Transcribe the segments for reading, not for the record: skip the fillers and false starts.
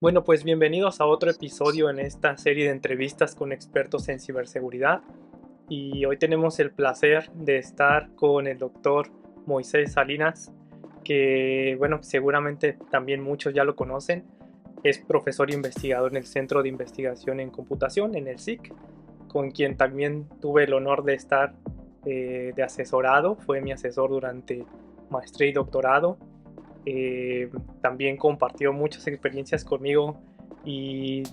Bueno, pues bienvenidos a otro episodio en esta serie de entrevistas con expertos en ciberseguridad. Y hoy tenemos el placer de estar con el doctor Moisés Salinas, que, bueno, seguramente también muchos ya lo conocen. Es profesor e investigador en el Centro de Investigación en Computación, en el SIC, con quien también tuve el honor de estar de asesorado. Fue mi asesor durante maestría y doctorado. También compartió muchas experiencias conmigo y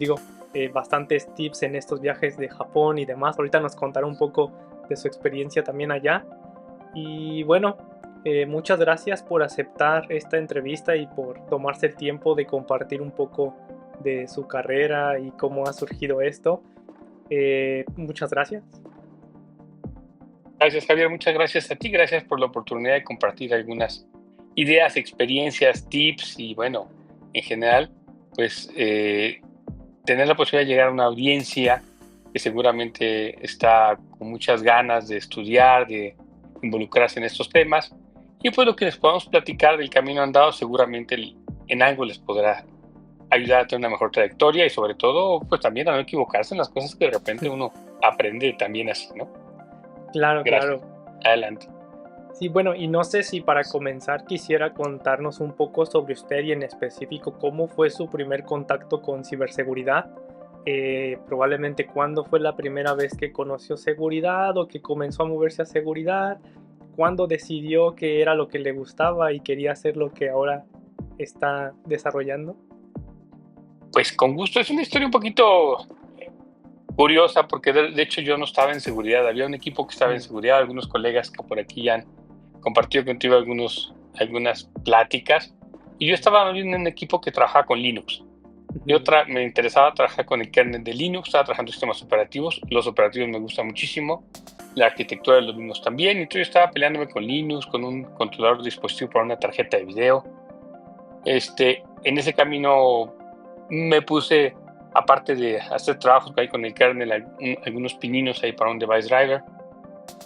bastantes tips en estos viajes de Japón y demás. Ahorita nos contará un poco de su experiencia también allá. Y bueno, muchas gracias por aceptar esta entrevista y por tomarse el tiempo de compartir un poco de su carrera y cómo ha surgido esto. Muchas gracias. Gracias, Javier. Muchas gracias a ti. Gracias por la oportunidad de compartir algunas ideas, experiencias, tips y, bueno, en general, pues tener la posibilidad de llegar a una audiencia que seguramente está con muchas ganas de estudiar, de involucrarse en estos temas. Y pues lo que les podamos platicar del camino andado seguramente en algo les podrá ayudar a tener una mejor trayectoria y sobre todo, pues también a no equivocarse en las cosas que de repente uno aprende también así, ¿no? Claro, Gracias. claro. Adelante. Sí, bueno, y no sé si para comenzar quisiera contarnos un poco sobre usted y en específico cómo fue su primer contacto con ciberseguridad. Probablemente cuándo fue la primera vez que conoció seguridad o que comenzó a moverse a seguridad, cuándo decidió que era lo que le gustaba y quería hacer lo que ahora está desarrollando. Pues con gusto. Es una historia un poquito curiosa porque de hecho yo no estaba en seguridad. Había un equipo que estaba en seguridad, algunos colegas que por aquí ya han compartido contigo algunas pláticas. Y yo estaba en un equipo que trabajaba con Linux. Me interesaba trabajar con el kernel de Linux, estaba trabajando en sistemas operativos. Los operativos me gustan muchísimo, la arquitectura de los mismos también. Entonces yo estaba peleándome con Linux, con un controlador de dispositivo para una tarjeta de video. En ese camino me puse, aparte de hacer trabajos ahí con el kernel, algunos pininos ahí para un device driver,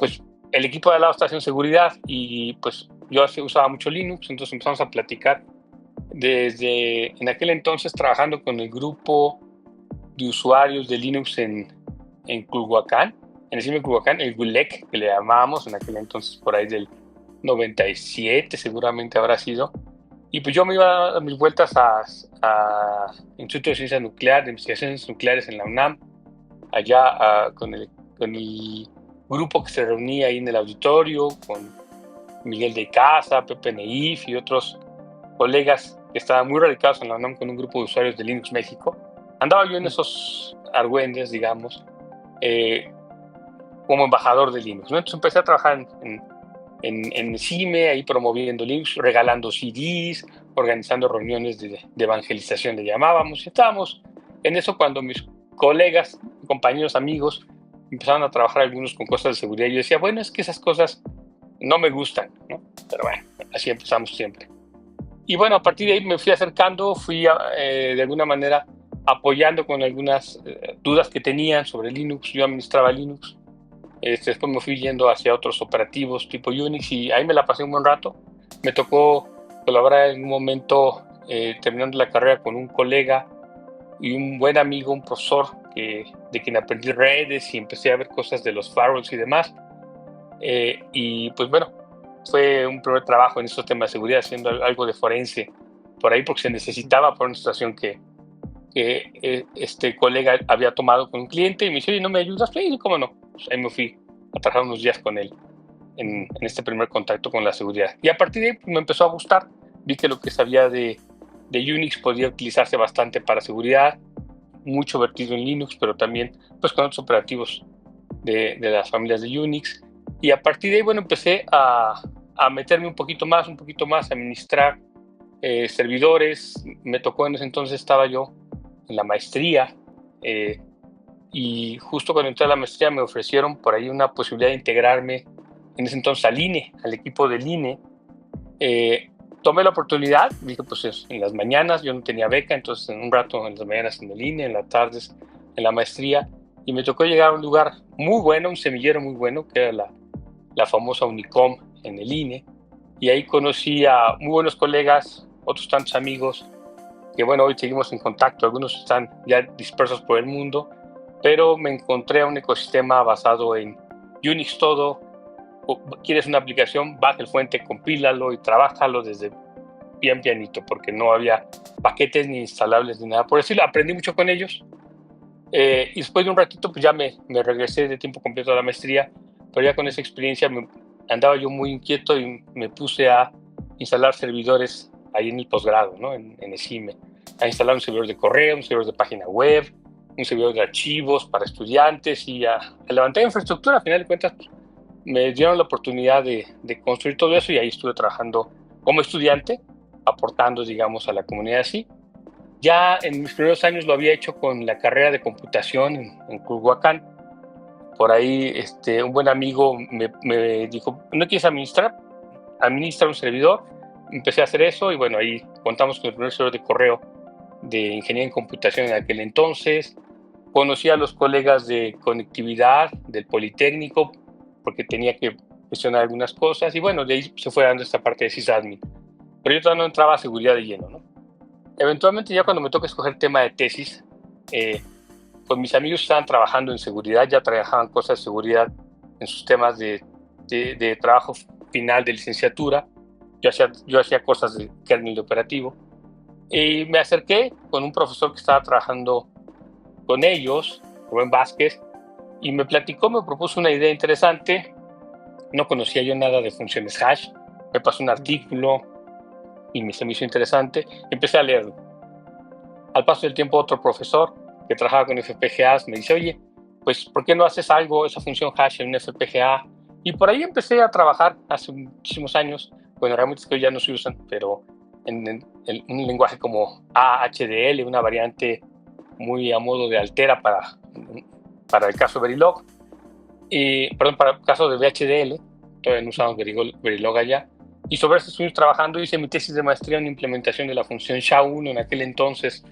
pues el equipo de al lado está haciendo seguridad y pues yo usaba mucho Linux, entonces empezamos a platicar desde en aquel entonces trabajando con el grupo de usuarios de Linux en Culhuacán, en el sitio de Culhuacán, el GULEC, que le llamábamos en aquel entonces por ahí del 97 seguramente habrá sido. Y pues yo me iba a mis vueltas a Instituto de Ciencia Nuclear, de Investigaciones Nucleares en la UNAM, allá con el grupo que se reunía ahí en el auditorio, con Miguel de Casa, Pepe Neif y otros colegas que estaban muy radicados en la UNAM con un grupo de usuarios de Linux México. Andaba yo en esos argüendes, digamos, como embajador de Linux, ¿no? Entonces empecé a trabajar en CIME, ahí promoviendo Linux, regalando CDs, organizando reuniones de evangelización, le llamábamos. Y estábamos en eso cuando mis colegas, compañeros, amigos, empezaron a trabajar algunos con cosas de seguridad. Yo decía, bueno, es que esas cosas no me gustan, ¿no? Pero bueno, así empezamos siempre. Y bueno, a partir de ahí me fui acercando, de alguna manera apoyando con algunas dudas que tenían sobre Linux. Yo administraba Linux. Después me fui yendo hacia otros operativos tipo Unix y ahí me la pasé un buen rato. Me tocó colaborar en un momento, terminando la carrera, con un colega y un buen amigo, un profesor, de quien aprendí redes y empecé a ver cosas de los firewalls y demás. Y pues bueno, fue un primer trabajo en estos temas de seguridad, haciendo algo de forense por ahí, porque se necesitaba por una situación que este colega había tomado con un cliente y me dice, oye, ¿no me ayudas? Sí, ¿cómo no? Pues ahí me fui a trabajar unos días con él en este primer contacto con la seguridad. Y a partir de ahí me empezó a gustar. Vi que lo que sabía de Unix podía utilizarse bastante para seguridad, mucho vertido en Linux, pero también pues con otros operativos de las familias de Unix. Y a partir de ahí, bueno, empecé a meterme un poquito más, a administrar servidores. Me tocó en ese entonces, estaba yo en la maestría, y justo cuando entré a la maestría me ofrecieron por ahí una posibilidad de integrarme en ese entonces al INE, al equipo del INE. Tomé la oportunidad, dije, pues en las mañanas, yo no tenía beca, entonces en un rato en las mañanas en el INE, en las tardes en la maestría, y me tocó llegar a un lugar muy bueno, un semillero muy bueno, que era la famosa Unicom en el INE. y ahí conocí a muy buenos colegas, otros tantos amigos, que bueno, hoy seguimos en contacto, algunos están ya dispersos por el mundo, pero me encontré a un ecosistema basado en Unix todo. Quieres una aplicación, baja el fuente, compílalo y trabájalo desde bien pianito, porque no había paquetes ni instalables ni nada por decirlo. Aprendí mucho con ellos, y después de un ratito pues ya me regresé de tiempo completo a la maestría, pero ya con esa experiencia andaba yo muy inquieto y me puse a instalar servidores ahí en el posgrado, ¿no? en ESIME, a instalar un servidor de correo, un servidor de página web, un servidor de archivos para estudiantes y a levantar infraestructura. A final de cuentas, pues, me dieron la oportunidad de construir todo eso y ahí estuve trabajando como estudiante, aportando, digamos, a la comunidad así. Ya en mis primeros años lo había hecho con la carrera de computación en Culhuacán. Por ahí un buen amigo me dijo, ¿no quieres administrar? Administra un servidor. Empecé a hacer eso y bueno, ahí contamos con el primer servidor de correo de ingeniería en computación en aquel entonces. Conocí a los colegas de conectividad del Politécnico porque tenía que gestionar algunas cosas y bueno, de ahí se fue dando esta parte de sysadmin. Pero yo todavía no entraba a seguridad de lleno, ¿no? Eventualmente ya cuando me toca escoger tema de tesis, pues mis amigos estaban trabajando en seguridad, ya trabajaban cosas de seguridad en sus temas de trabajo final de licenciatura. Yo hacía cosas de kernel de operativo. Y me acerqué con un profesor que estaba trabajando con ellos, Rubén Vázquez, y me propuso una idea interesante. No conocía yo nada de funciones hash, me pasó un artículo y se me hizo interesante, y empecé a leerlo. Al paso del tiempo, otro profesor que trabajaba con FPGAs me dice, oye, pues ¿por qué no haces algo, esa función hash en un FPGA? Y por ahí empecé a trabajar hace muchísimos años, con herramientas que hoy ya no se usan, pero en un lenguaje como AHDL, una variante muy a modo de Altera para el caso de Verilog, perdón, para el caso de VHDL, todavía no usamos Verilog allá, y sobre eso estuvimos trabajando. Hice mi tesis de maestría en implementación de la función SHA-1 en aquel entonces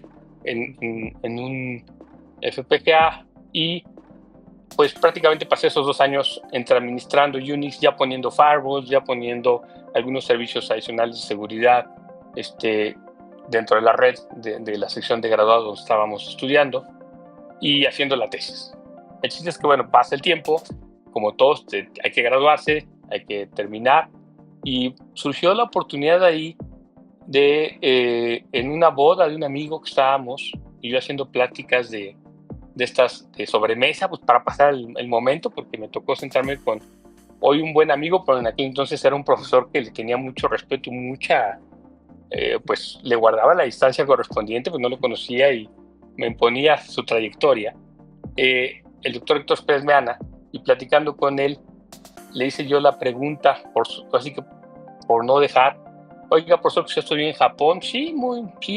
en un FPGA, y pues prácticamente pasé esos 2 años entre administrando Unix, ya poniendo firewalls, ya poniendo algunos servicios adicionales de seguridad dentro de la red de la sección de graduados donde estábamos estudiando y haciendo la tesis. El chiste es que, bueno, pasa el tiempo, como todos, hay que graduarse, hay que terminar, y surgió la oportunidad ahí en una boda de un amigo que estábamos, y yo haciendo pláticas de estas de sobremesa, pues para pasar el momento, porque me tocó sentarme con hoy un buen amigo, pero en aquel entonces era un profesor que le tenía mucho respeto, pues le guardaba la distancia correspondiente, pues no lo conocía y me imponía su trayectoria. El doctor Héctor Pérez Meana, y platicando con él, le hice yo la pregunta, así que por no dejar, oiga, profesor, ¿usted estuvo en Japón? Sí,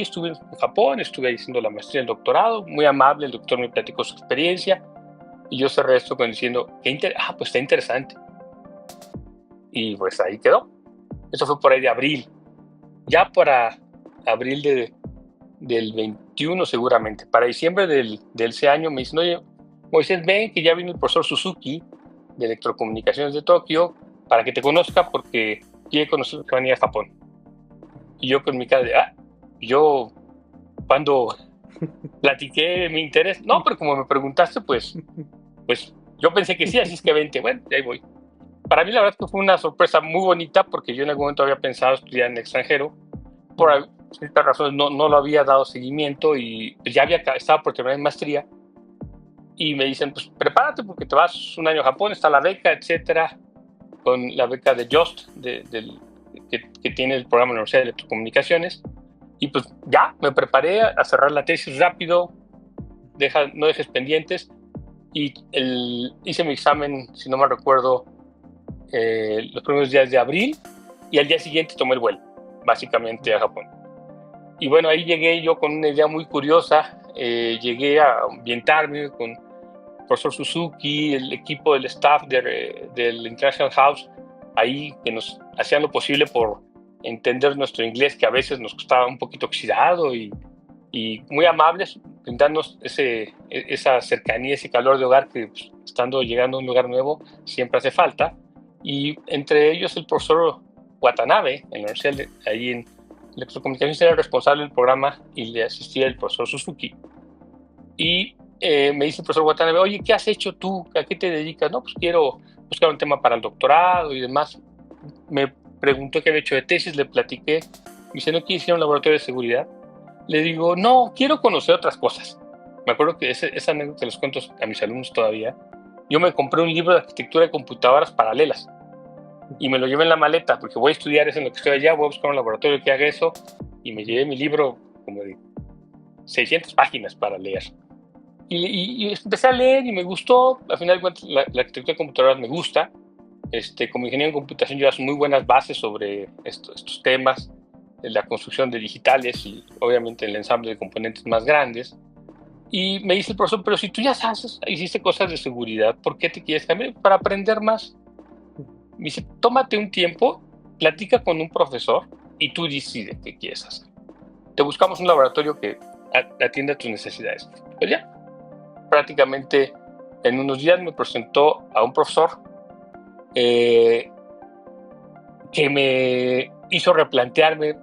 estuve en Japón, estuve ahí haciendo la maestría y el doctorado, muy amable, el doctor me platicó su experiencia, y yo cerré esto diciendo, pues está interesante. Y pues ahí quedó. Eso fue por ahí de abril. Ya para abril del 21 seguramente, para diciembre del ese año me dicen, oye, Moisés, ven que ya vino el profesor Suzuki de Electrocomunicaciones de Tokio para que te conozca porque quiere conocer que van a ir a Japón. Y yo con mi cara de, yo cuando platiqué mi interés, no, pero como me preguntaste, pues yo pensé que sí, así es que vente, bueno, ahí voy. Para mí la verdad que fue una sorpresa muy bonita porque yo en algún momento había pensado estudiar en el extranjero, por ciertas razones no lo había dado seguimiento y ya estaba por terminar mi maestría, y me dicen, pues prepárate porque te vas un año a Japón, está la beca, etcétera, con la beca de JOST, que tiene el programa de la Universidad de Electrocomunicaciones, y pues ya me preparé a cerrar la tesis rápido, no dejes pendientes, y hice mi examen, si no me recuerdo, los primeros días de abril, y al día siguiente tomé el vuelo, básicamente a Japón. Y bueno, ahí llegué yo con una idea muy curiosa, llegué a ambientarme con el profesor Suzuki, el equipo del staff del International House, ahí que nos hacían lo posible por entender nuestro inglés, que a veces nos costaba un poquito oxidado, y muy amables, brindándonos esa cercanía, ese calor de hogar que, pues, llegando a un lugar nuevo siempre hace falta. Y entre ellos el profesor Watanabe, en la universidad ahí en Electrocomunicaciones, era responsable del programa y le asistía el profesor Suzuki. Y me dice el profesor Watanabe, oye, ¿qué has hecho tú? ¿A qué te dedicas? No, pues quiero buscar un tema para el doctorado y demás. Me preguntó qué había hecho de tesis, le platiqué. Me dice, ¿no quieres ir a un laboratorio de seguridad? Le digo, no, quiero conocer otras cosas. Me acuerdo que esa anécdota les cuento a mis alumnos todavía. Yo me compré un libro de arquitectura de computadoras paralelas y me lo llevé en la maleta porque voy a estudiar eso en lo que estoy allá, voy a buscar un laboratorio que haga eso, y me llevé mi libro como de 600 páginas para leer. Y empecé a leer y me gustó. Al final de cuentas, la arquitectura de computadoras me gusta. Como ingeniero en computación llevas muy buenas bases sobre estos temas, la construcción de digitales y obviamente el ensamble de componentes más grandes. Y me dice el profesor, pero si tú ya sabes, hiciste cosas de seguridad, ¿por qué te quieres cambiar? Para aprender más. Me dice, tómate un tiempo, platica con un profesor y tú decides qué quieres hacer. Te buscamos un laboratorio que atienda a tus necesidades. Pues ya, prácticamente en unos días me presentó a un profesor que me hizo replantearme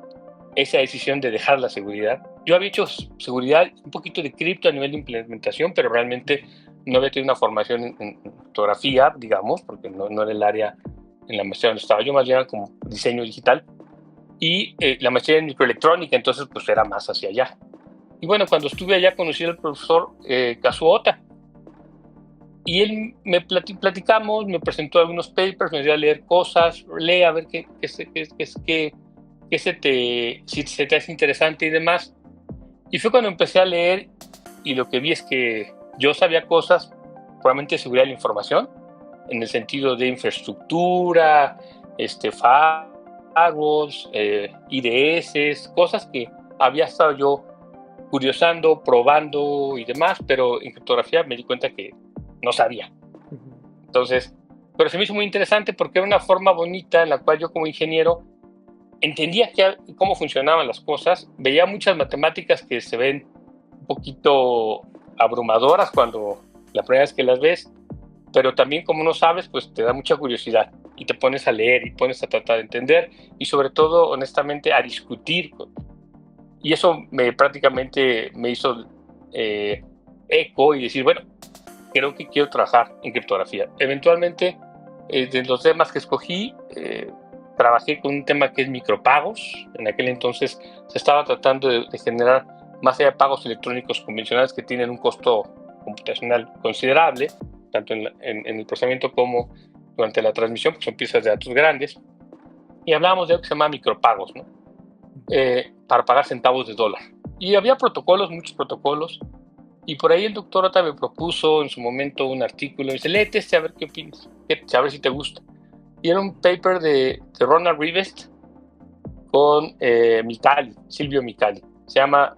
esa decisión de dejar la seguridad. Yo había hecho seguridad, un poquito de cripto a nivel de implementación, pero realmente no había tenido una formación en fotografía, digamos, porque no era el área en la maestría donde estaba yo, más bien era como diseño digital. Y la maestría en microelectrónica, entonces pues era más hacia allá. Y bueno, cuando estuve allá conocí al profesor Kazuo Ota. Y él platicamos, me presentó algunos papers, me dio a leer cosas, lee a ver si se te hace interesante y demás. Y fue cuando empecé a leer y lo que vi es que yo sabía cosas, probablemente de seguridad de la información, en el sentido de infraestructura, firewalls, IDS, cosas que había estado yo curiosando, probando y demás, pero en criptografía me di cuenta que no sabía. Entonces, pero se me hizo muy interesante porque era una forma bonita en la cual yo como ingeniero entendía cómo funcionaban las cosas, veía muchas matemáticas que se ven un poquito abrumadoras cuando la primera vez que las ves, pero también como no sabes, pues te da mucha curiosidad y te pones a leer y pones a tratar de entender y sobre todo, honestamente, a discutir. Y eso prácticamente me hizo eco y decir, bueno, creo que quiero trabajar en criptografía. Eventualmente, de los temas que escogí, trabajé con un tema que es micropagos. En aquel entonces se estaba tratando de generar más allá de pagos electrónicos convencionales que tienen un costo computacional considerable, tanto en el procesamiento como durante la transmisión, porque son piezas de datos grandes. Y hablábamos de algo que se llama micropagos, ¿no? Para pagar centavos de dólar. Y había protocolos, muchos protocolos, y por ahí el doctor Ota me propuso en su momento un artículo, y dice, léete a ver qué opinas, a ver si te gusta. Y era un paper de Ronald Rivest con Silvio Micali. Se llama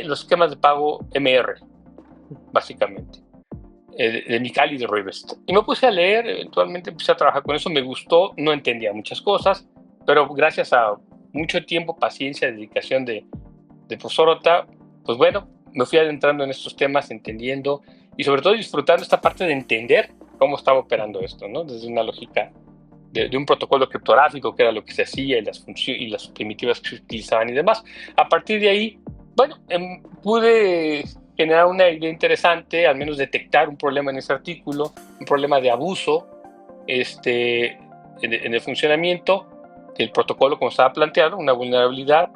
los esquemas de pago MR, básicamente, de Micali y de Rivest. Y me puse a leer, eventualmente empecé a trabajar con eso, me gustó, no entendía muchas cosas, pero gracias a mucho tiempo, paciencia, dedicación de profesor Ota, pues bueno, me fui adentrando en estos temas, entendiendo y sobre todo disfrutando esta parte de entender cómo estaba operando esto, ¿no? Desde una lógica de un protocolo criptográfico, que era lo que se hacía, y las funciones y las primitivas que se utilizaban y demás. A partir de ahí, bueno, pude generar una idea interesante, al menos detectar un problema en ese artículo, un problema de abuso en el funcionamiento del protocolo como estaba planteado, una vulnerabilidad,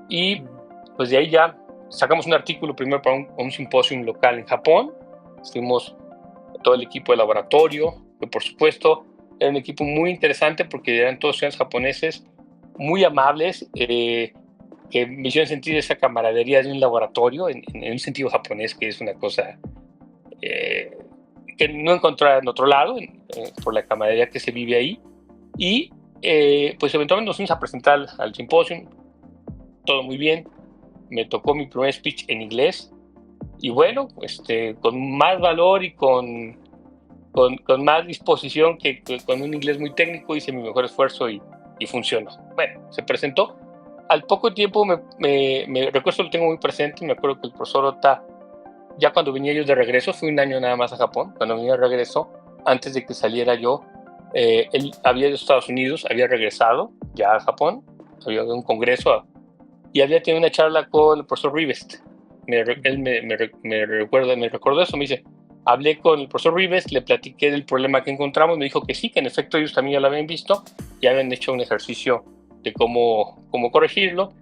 y pues de ahí ya sacamos un artículo primero para un simposio local en Japón. Estuvimos todo el equipo de laboratorio, que por supuesto era un equipo muy interesante porque eran todos estudiantes japoneses muy amables, que me hicieron sentir esa camaradería de un laboratorio en un sentido japonés, que es una cosa que no encontré en otro lado, por la camaradería que se vive ahí. Y pues eventualmente nos fuimos a presentar al simposio, todo muy bien. Me tocó mi primer speech en inglés y bueno, con más valor y con más disposición que con un inglés muy técnico, hice mi mejor esfuerzo y funcionó. Bueno, se presentó. Al poco tiempo, recuerdo, lo tengo muy presente, me acuerdo que el profesor Ota, ya cuando venía yo de regreso, fui un año nada más a Japón, cuando venía de regreso, antes de que saliera yo, Él había ido a Estados Unidos, había regresado ya a Japón, había ido a un congreso y había tenido una charla con el profesor Rivest. Él me recordó eso, me dice, hablé con el profesor Rivest, le platiqué del problema que encontramos, me dijo que sí, que en efecto ellos también ya lo habían visto, ya habían hecho un ejercicio de cómo corregirlo,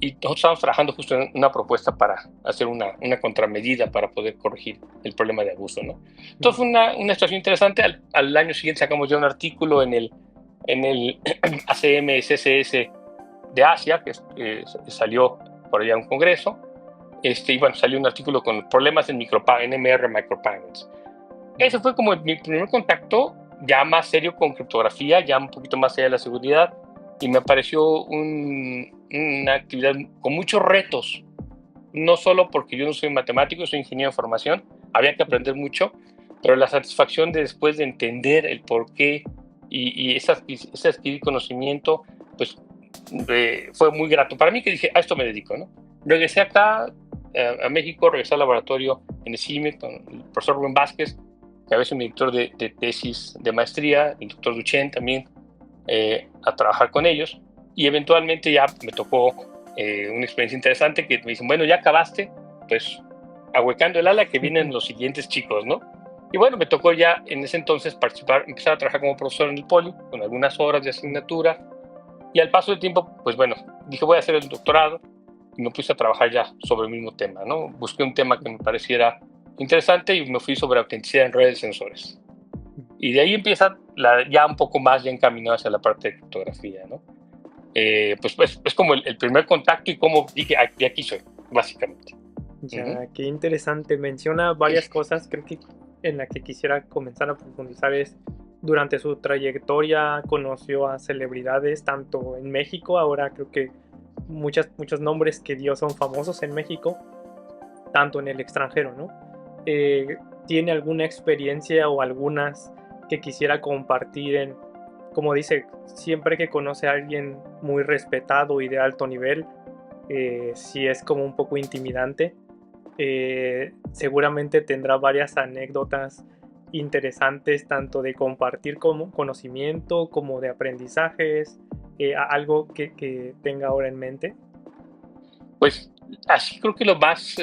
y nosotros estábamos trabajando justo en una propuesta para hacer una contramedida para poder corregir el problema de abuso, ¿no? Entonces fue una situación interesante. Al año siguiente sacamos ya un artículo en el ACM CSS de Asia, que salió por allá en un congreso, y bueno, salió un artículo con problemas en NMR Micropayments. Ese fue como mi primer contacto ya más serio con criptografía, ya un poquito más allá de la seguridad, y me pareció una actividad con muchos retos, no solo porque yo no soy matemático, soy ingeniero de formación, había que aprender mucho, pero la satisfacción de después de entender el porqué y ese adquirir conocimiento, pues fue muy grato para mí, que dije, a esto me dedico, ¿no? Regresé acá a México, regresé al laboratorio en el CIME con el profesor Rubén Vázquez, que había sido mi director de tesis de maestría, el doctor Duchenne también, a trabajar con ellos, y eventualmente ya me tocó una experiencia interesante que me dicen, bueno, ya acabaste, pues ahuecando el ala que vienen los siguientes chicos, ¿no? Y bueno, me tocó ya en ese entonces empezar a trabajar como profesor en el Poli, con algunas horas de asignatura, y al paso del tiempo, pues bueno, dije, voy a hacer el doctorado, y me puse a trabajar ya sobre el mismo tema, ¿no? Busqué un tema que me pareciera interesante y me fui sobre autenticidad en redes de sensores. Y de ahí empieza ya un poco más ya encaminado hacia la parte de criptografía, ¿no? Pues es como el primer contacto y como dije, aquí soy, básicamente. Ya, qué interesante. Menciona varias cosas, creo que en la que quisiera comenzar a profundizar es, durante su trayectoria conoció a celebridades tanto en México, ahora creo que muchos nombres que dio son famosos en México, tanto en el extranjero, ¿no? ¿Tiene alguna experiencia o algunas que quisiera compartir como dice, siempre que conoce a alguien muy respetado y de alto nivel, sí es como un poco intimidante? Seguramente tendrá varias anécdotas interesantes, tanto de compartir como conocimiento como de aprendizajes, algo que tenga ahora en mente. Pues así creo que lo más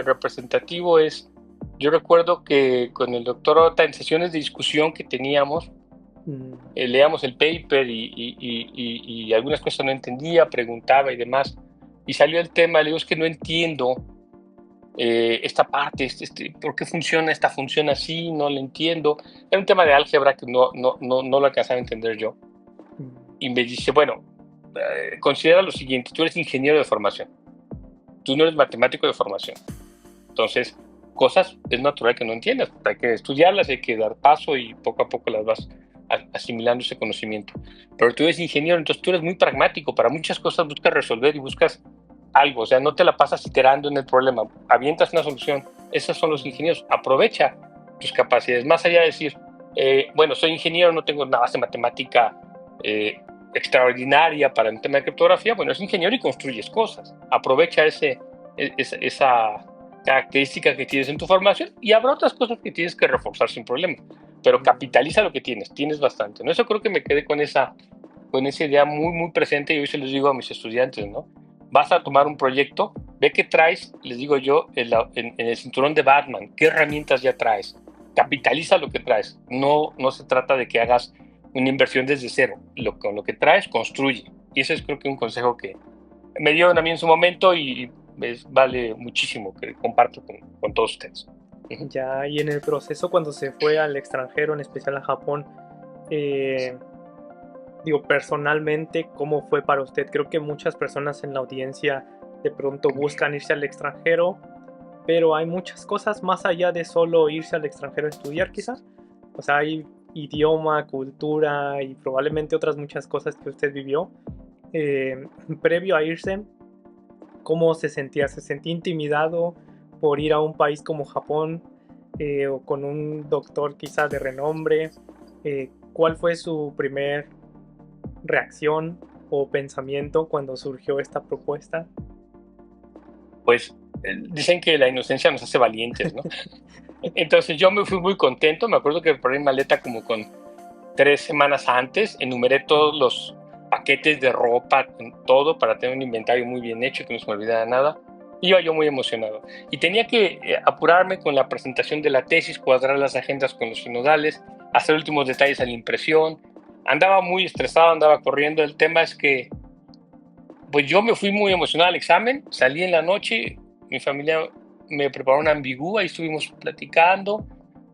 representativo es, yo recuerdo que con el doctor Ota en sesiones de discusión que teníamos, leíamos el paper y algunas cosas no entendía, preguntaba y demás, y salió el tema, le digo, es que no entiendo esta parte, por qué funciona esta función así, no lo entiendo. Era un tema de álgebra que no lo alcanzaba a entender yo. Y me dice, bueno, considera lo siguiente, tú eres ingeniero de formación, tú no eres matemático de formación. Entonces, cosas es natural que no entiendas, hay que estudiarlas, hay que dar paso y poco a poco las vas asimilando ese conocimiento. Pero tú eres ingeniero, entonces tú eres muy pragmático, para muchas cosas buscas resolver y buscas algo, o sea, no te la pasas iterando en el problema, avientas una solución. Esos son los ingenieros, aprovecha tus capacidades, más allá de decir, bueno, soy ingeniero, no tengo una base matemática extraordinaria para el tema de criptografía, bueno, eres ingeniero y construyes cosas, aprovecha esa característica que tienes en tu formación y habrá otras cosas que tienes que reforzar sin problema, pero capitaliza lo que tienes bastante, ¿no? Eso creo que me quedé con esa idea muy, muy presente y hoy se los digo a mis estudiantes, ¿no? Vas a tomar un proyecto, ve qué traes, les digo yo, en el cinturón de Batman, qué herramientas ya traes, capitaliza lo que traes, no se trata de que hagas una inversión desde cero, con lo que traes, construye, y ese es creo que un consejo que me dio a mí en su momento y vale muchísimo que comparto con todos ustedes. Ya, y en el proceso cuando se fue al extranjero, en especial a Japón, digo, personalmente, ¿cómo fue para usted? Creo que muchas personas en la audiencia de pronto buscan irse al extranjero, pero hay muchas cosas más allá de solo irse al extranjero a estudiar, quizás. O sea, hay idioma, cultura y probablemente otras muchas cosas que usted vivió. Previo a irse, ¿cómo se sentía? ¿Se sentía intimidado por ir a un país como Japón o con un doctor quizá de renombre? ¿Cuál fue su primer reacción o pensamiento cuando surgió esta propuesta? Pues dicen que la inocencia nos hace valientes, ¿no? Entonces yo me fui muy contento, me acuerdo que preparé mi maleta como con 3 semanas antes, enumeré todos los paquetes de ropa, todo, para tener un inventario muy bien hecho, que no se me olvidara nada. Iba yo muy emocionado. Y tenía que apurarme con la presentación de la tesis, cuadrar las agendas con los sinodales, hacer últimos detalles a la impresión. Andaba muy estresado, andaba corriendo. El tema es que pues yo me fui muy emocionado al examen, salí en la noche, mi familia me preparó una ambigúa y estuvimos platicando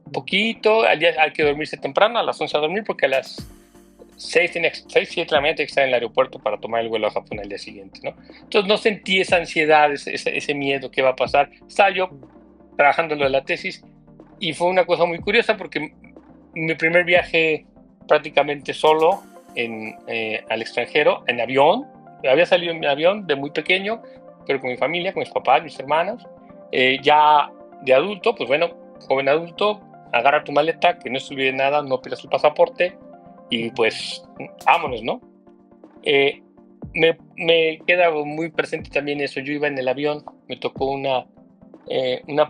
un poquito. Al día hay que dormirse temprano, a las 11 a dormir, porque a las 6, 7 de la mañana tenía que estar en el aeropuerto para tomar el vuelo a Japón al día siguiente, ¿no? Entonces no sentí esa ansiedad, ese miedo que va a pasar. Estaba yo trabajando en lo de la tesis y fue una cosa muy curiosa porque mi primer viaje prácticamente solo al extranjero, en avión. Había salido en mi avión de muy pequeño, pero con mi familia, con mis papás, mis hermanas. Ya de adulto, pues bueno, joven adulto, agarra tu maleta, que no se olvide nada, no pierdas el pasaporte y pues vámonos, ¿no? Me queda muy presente también eso. Yo iba en el avión, me tocó una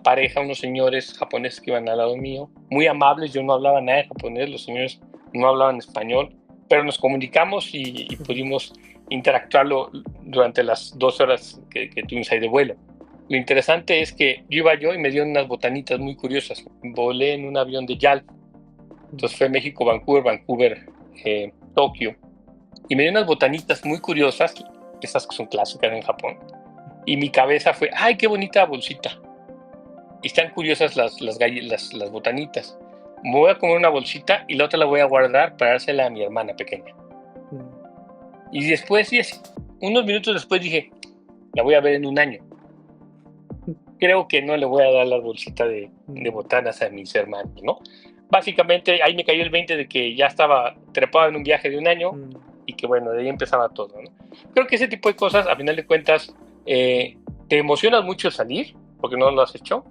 pareja, unos señores japoneses que iban al lado mío, muy amables. Yo no hablaba nada de japonés, los señores no hablaban español, pero nos comunicamos y pudimos interactuarlo durante las 2 horas que tuvimos ahí de vuelo. Lo interesante es que yo y me dieron unas botanitas muy curiosas. Volé en un avión de YAL, entonces fue México, Vancouver, Tokio, y me dio unas botanitas muy curiosas, esas que son clásicas en Japón, y mi cabeza fue, ¡ay, qué bonita bolsita! Y están curiosas las botanitas. Me voy a comer una bolsita y la otra la voy a guardar para dársela a mi hermana pequeña. Y después, unos minutos después dije, la voy a ver en un año. Creo que no le voy a dar la bolsita de botanas a mis hermanos, ¿no? Básicamente ahí me cayó el 20 de que ya estaba trepado en un viaje de un año y que bueno, de ahí empezaba todo, ¿no? Creo que ese tipo de cosas, a final de cuentas, te emocionas mucho salir, porque no lo has hecho,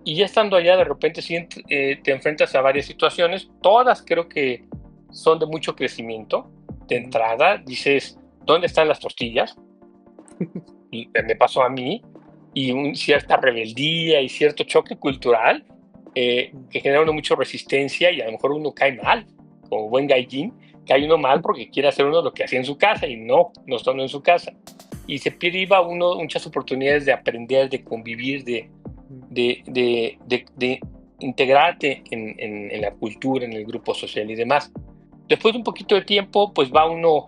y ya estando allá de repente sí, te enfrentas a varias situaciones. Todas creo que son de mucho crecimiento. De entrada dices, ¿dónde están las tortillas? Y me pasó a mí, y cierta rebeldía y cierto choque cultural que genera uno mucha resistencia, y a lo mejor uno cae mal, como buen gaijin, cae uno mal porque quiere hacer uno lo que hacía en su casa y no estando en su casa. Y se priva uno muchas oportunidades de aprender, de convivir, de integrarte en la cultura, en el grupo social y demás. Después de un poquito de tiempo, pues va uno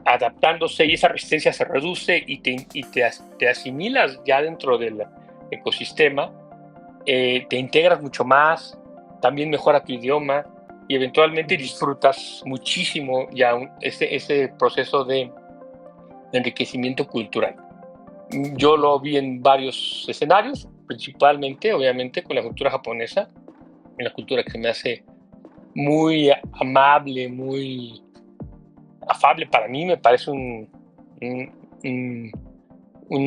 adaptándose y esa resistencia se reduce y te asimilas ya dentro del ecosistema, te integras mucho más, también mejora tu idioma y eventualmente disfrutas muchísimo ya ese proceso de enriquecimiento cultural. Yo lo vi en varios escenarios, principalmente, obviamente, con la cultura japonesa, una cultura que se me hace muy amable, muy afable. Para mí me parece un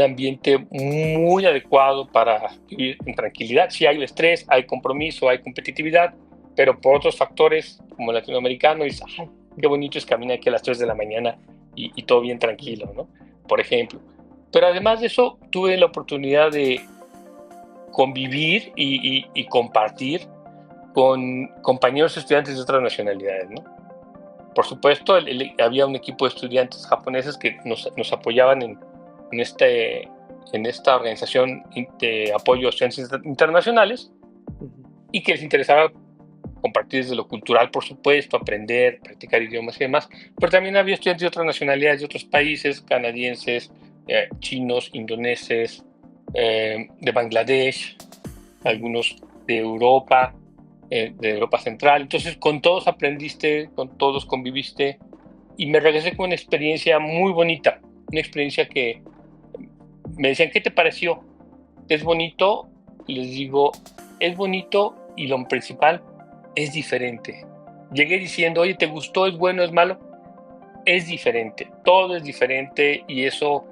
ambiente muy adecuado para vivir en tranquilidad. Sí hay estrés, hay compromiso, hay competitividad, pero por otros factores, como latinoamericano, dices, ay, qué bonito es caminar aquí a las 3 de la mañana y todo bien tranquilo, ¿no? Por ejemplo. Pero además de eso, tuve la oportunidad de convivir y compartir con compañeros estudiantes de otras nacionalidades, ¿no? Por supuesto, había un equipo de estudiantes japoneses que nos apoyaban en esta organización de apoyo a estudiantes internacionales y que les interesaba compartir desde lo cultural, por supuesto, aprender, practicar idiomas y demás, pero también había estudiantes de otras nacionalidades, de otros países, canadienses, chinos, indoneses, de Bangladesh, algunos de Europa Central. Entonces con todos aprendiste, con todos conviviste y me regresé con una experiencia muy bonita, una experiencia que me decían, ¿qué te pareció? ¿Es bonito? Les digo, es bonito y lo principal, es diferente. Llegué diciendo, oye, ¿te gustó? ¿Es bueno? ¿Es malo? Es diferente, todo es diferente y eso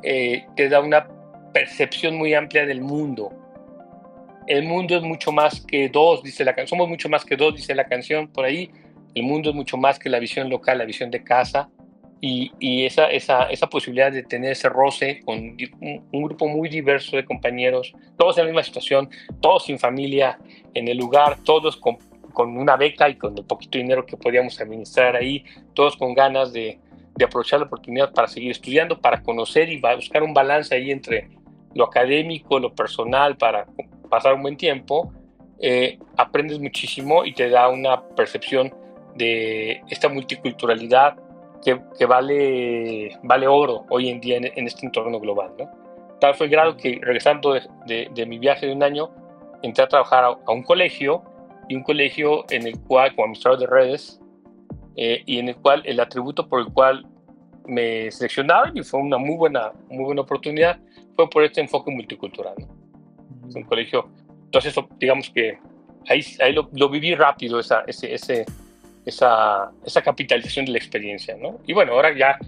te da una percepción muy amplia del mundo. El mundo es mucho más que dos, dice la canción. Somos mucho más que dos, dice la canción por ahí. El mundo es mucho más que la visión local, la visión de casa. Y esa posibilidad de tener ese roce con un grupo muy diverso de compañeros, todos en la misma situación, todos sin familia en el lugar, todos con una beca y con el poquito dinero que podíamos administrar ahí, todos con ganas de aprovechar la oportunidad para seguir estudiando, para conocer y buscar un balance ahí entre lo académico, lo personal, para pasar un buen tiempo. Aprendes muchísimo y te da una percepción de esta multiculturalidad que vale oro hoy en día en este entorno global, ¿no? Tal fue el grado que, regresando de mi viaje de un año, entré a trabajar a un colegio, y un colegio en el cual, como administrador de redes, y en el cual el atributo por el cual me seleccionaron, y fue una muy buena oportunidad, fue por este enfoque multicultural, ¿no? Es un colegio. Entonces, digamos que ahí lo viví rápido, esa capitalización de la experiencia, ¿no? Y bueno, ahora ya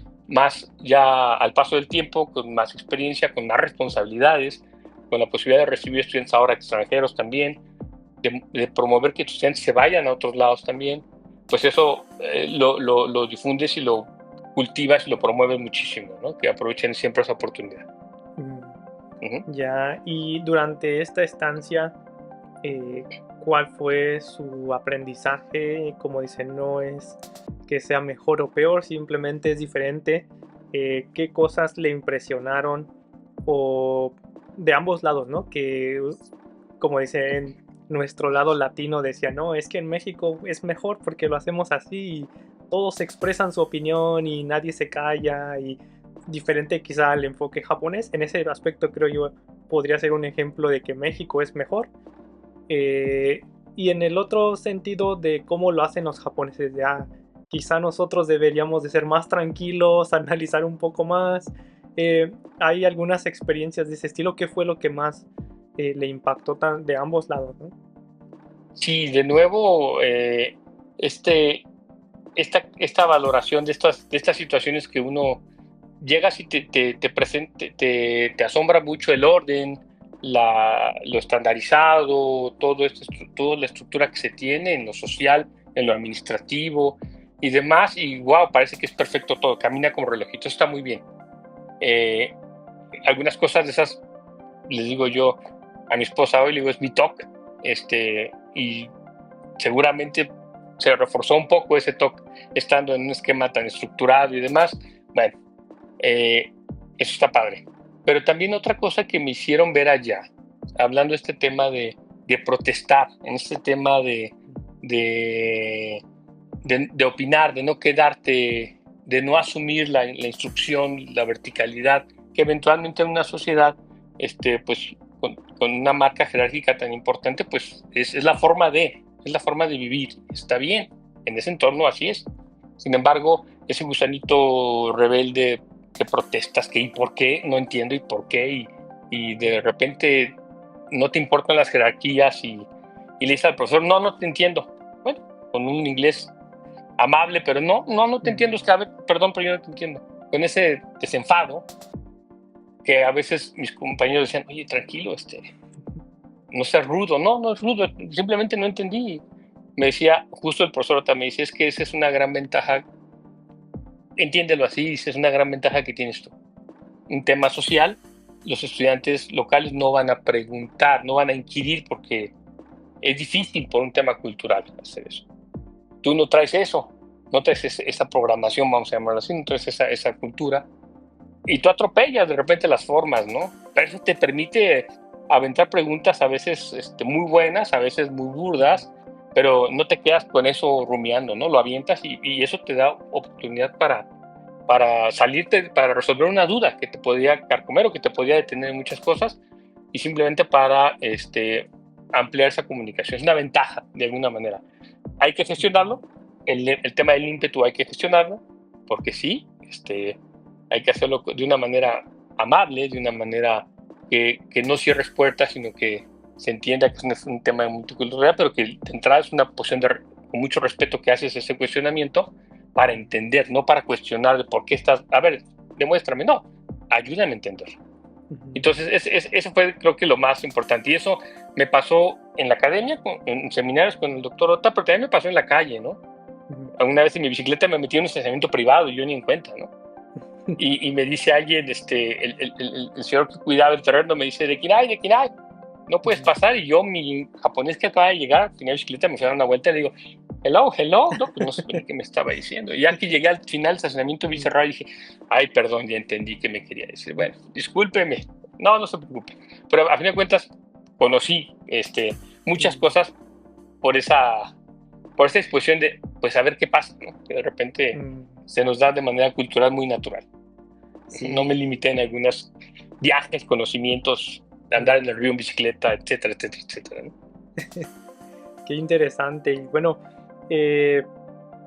al paso del tiempo, con más experiencia, con más responsabilidades, con la posibilidad de recibir estudiantes ahora extranjeros también, de promover que estudiantes se vayan a otros lados también, pues eso lo difundes y lo cultivas y lo promueves muchísimo, ¿no? Que aprovechen siempre esa oportunidad. Ya, y durante esta estancia, ¿cuál fue su aprendizaje? Como dicen, no es que sea mejor o peor, simplemente es diferente. ¿Qué cosas le impresionaron? O de ambos lados, ¿no? Que, como dicen, nuestro lado latino decía, no, es que en México es mejor porque lo hacemos así y todos expresan su opinión y nadie se calla, y diferente quizá al enfoque japonés. En ese aspecto creo yo podría ser un ejemplo de que México es mejor. Y en el otro sentido de cómo lo hacen los japoneses, ya quizá nosotros deberíamos de ser más tranquilos, analizar un poco más. Hay algunas experiencias de ese estilo. ¿Qué fue lo que más le impactó de ambos lados, ¿no? Sí, de nuevo, esta valoración de estas situaciones que uno llegas y te asombra mucho el orden, lo estandarizado, toda la estructura que se tiene en lo social, en lo administrativo y demás, y wow, parece que es perfecto todo, camina como relojito, está muy bien. Algunas cosas de esas les digo yo a mi esposa hoy, le digo, es mi TOC, y seguramente se reforzó un poco ese TOC estando en un esquema tan estructurado y demás. Bueno, eso está padre. Pero también otra cosa que me hicieron ver allá, hablando de este tema de protestar, en este tema de opinar, de no quedarte, de no asumir la instrucción, la verticalidad, que eventualmente en una sociedad, pues con una marca jerárquica tan importante, pues es la forma de vivir. Está bien, en ese entorno así es. Sin embargo, ese gusanito rebelde que protestas, que y por qué, no entiendo y por qué, y de repente no te importan las jerarquías, y le dices al profesor, no te entiendo. Bueno, con un inglés amable, pero no te entiendo, es que, a ver, perdón, pero yo no te entiendo. Con ese desenfado, que a veces mis compañeros decían, oye, tranquilo, no seas rudo. No es rudo, simplemente no entendí. Me decía, justo el profesor también dice, es que esa es una gran ventaja, entiéndelo así, es una gran ventaja que tienes tú. Un tema social, los estudiantes locales no van a preguntar, no van a inquirir, porque es difícil por un tema cultural hacer eso. Tú no traes eso, no traes esa programación, vamos a llamarlo así, no traes esa cultura, y tú atropellas de repente las formas, ¿no? Pero eso te permite aventar preguntas a veces muy buenas, a veces muy burdas, pero no te quedas con eso rumiando, ¿no? Lo avientas, y eso te da oportunidad para salirte, para resolver una duda que te podía carcomer o que te podía detener en muchas cosas, y simplemente para ampliar esa comunicación. Es una ventaja, de alguna manera. Hay que gestionarlo, el tema del ímpetu hay que gestionarlo, porque sí, hay que hacerlo de una manera amable, de una manera que no cierres puertas, sino que se entienda que es un tema de multiculturalidad, pero que de entrada es una posición con mucho respeto, que haces ese cuestionamiento para entender, no para cuestionar de por qué estás, a ver, demuéstrame, no, ayúdame a entender. Entonces, eso fue, creo que, lo más importante, y eso me pasó en la academia, en seminarios con el doctor Ota, pero también me pasó en la calle, ¿no? Alguna vez en mi bicicleta me metí en un estacionamiento privado y yo ni en cuenta, ¿no? Y me dice alguien, el señor que cuidaba el terreno, me dice, ¿de quién hay? no puedes pasar. Y yo, mi japonés que acaba de llegar, tenía bicicleta, me fui a dar una vuelta y le digo, hello, no, pues no sé qué me estaba diciendo. Y ya que llegué al final del estacionamiento, vi cerrado y dije, ay, perdón, ya entendí qué me quería decir. Bueno, discúlpeme, no se preocupe. Pero a fin de cuentas, conocí muchas cosas por esa disposición de, pues, a ver qué pasa, ¿no? Que de repente se nos da de manera cultural muy natural. Sí. No me limité en algunos viajes, conocimientos, andar en el río en bicicleta, etcétera, etcétera, etcétera, ¿no? Qué interesante. Y bueno,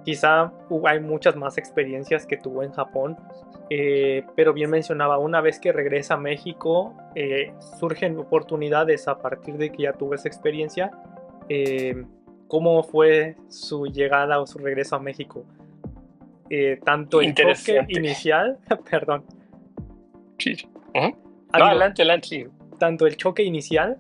quizá hay muchas más experiencias que tuvo en Japón, pero bien mencionaba, una vez que regresa a México, surgen oportunidades a partir de que ya tuvo esa experiencia. ¿Cómo fue su llegada o su regreso a México? Tanto el choque inicial, perdón. Sí. Uh-huh. No, adelante, sí. Tanto el choque inicial,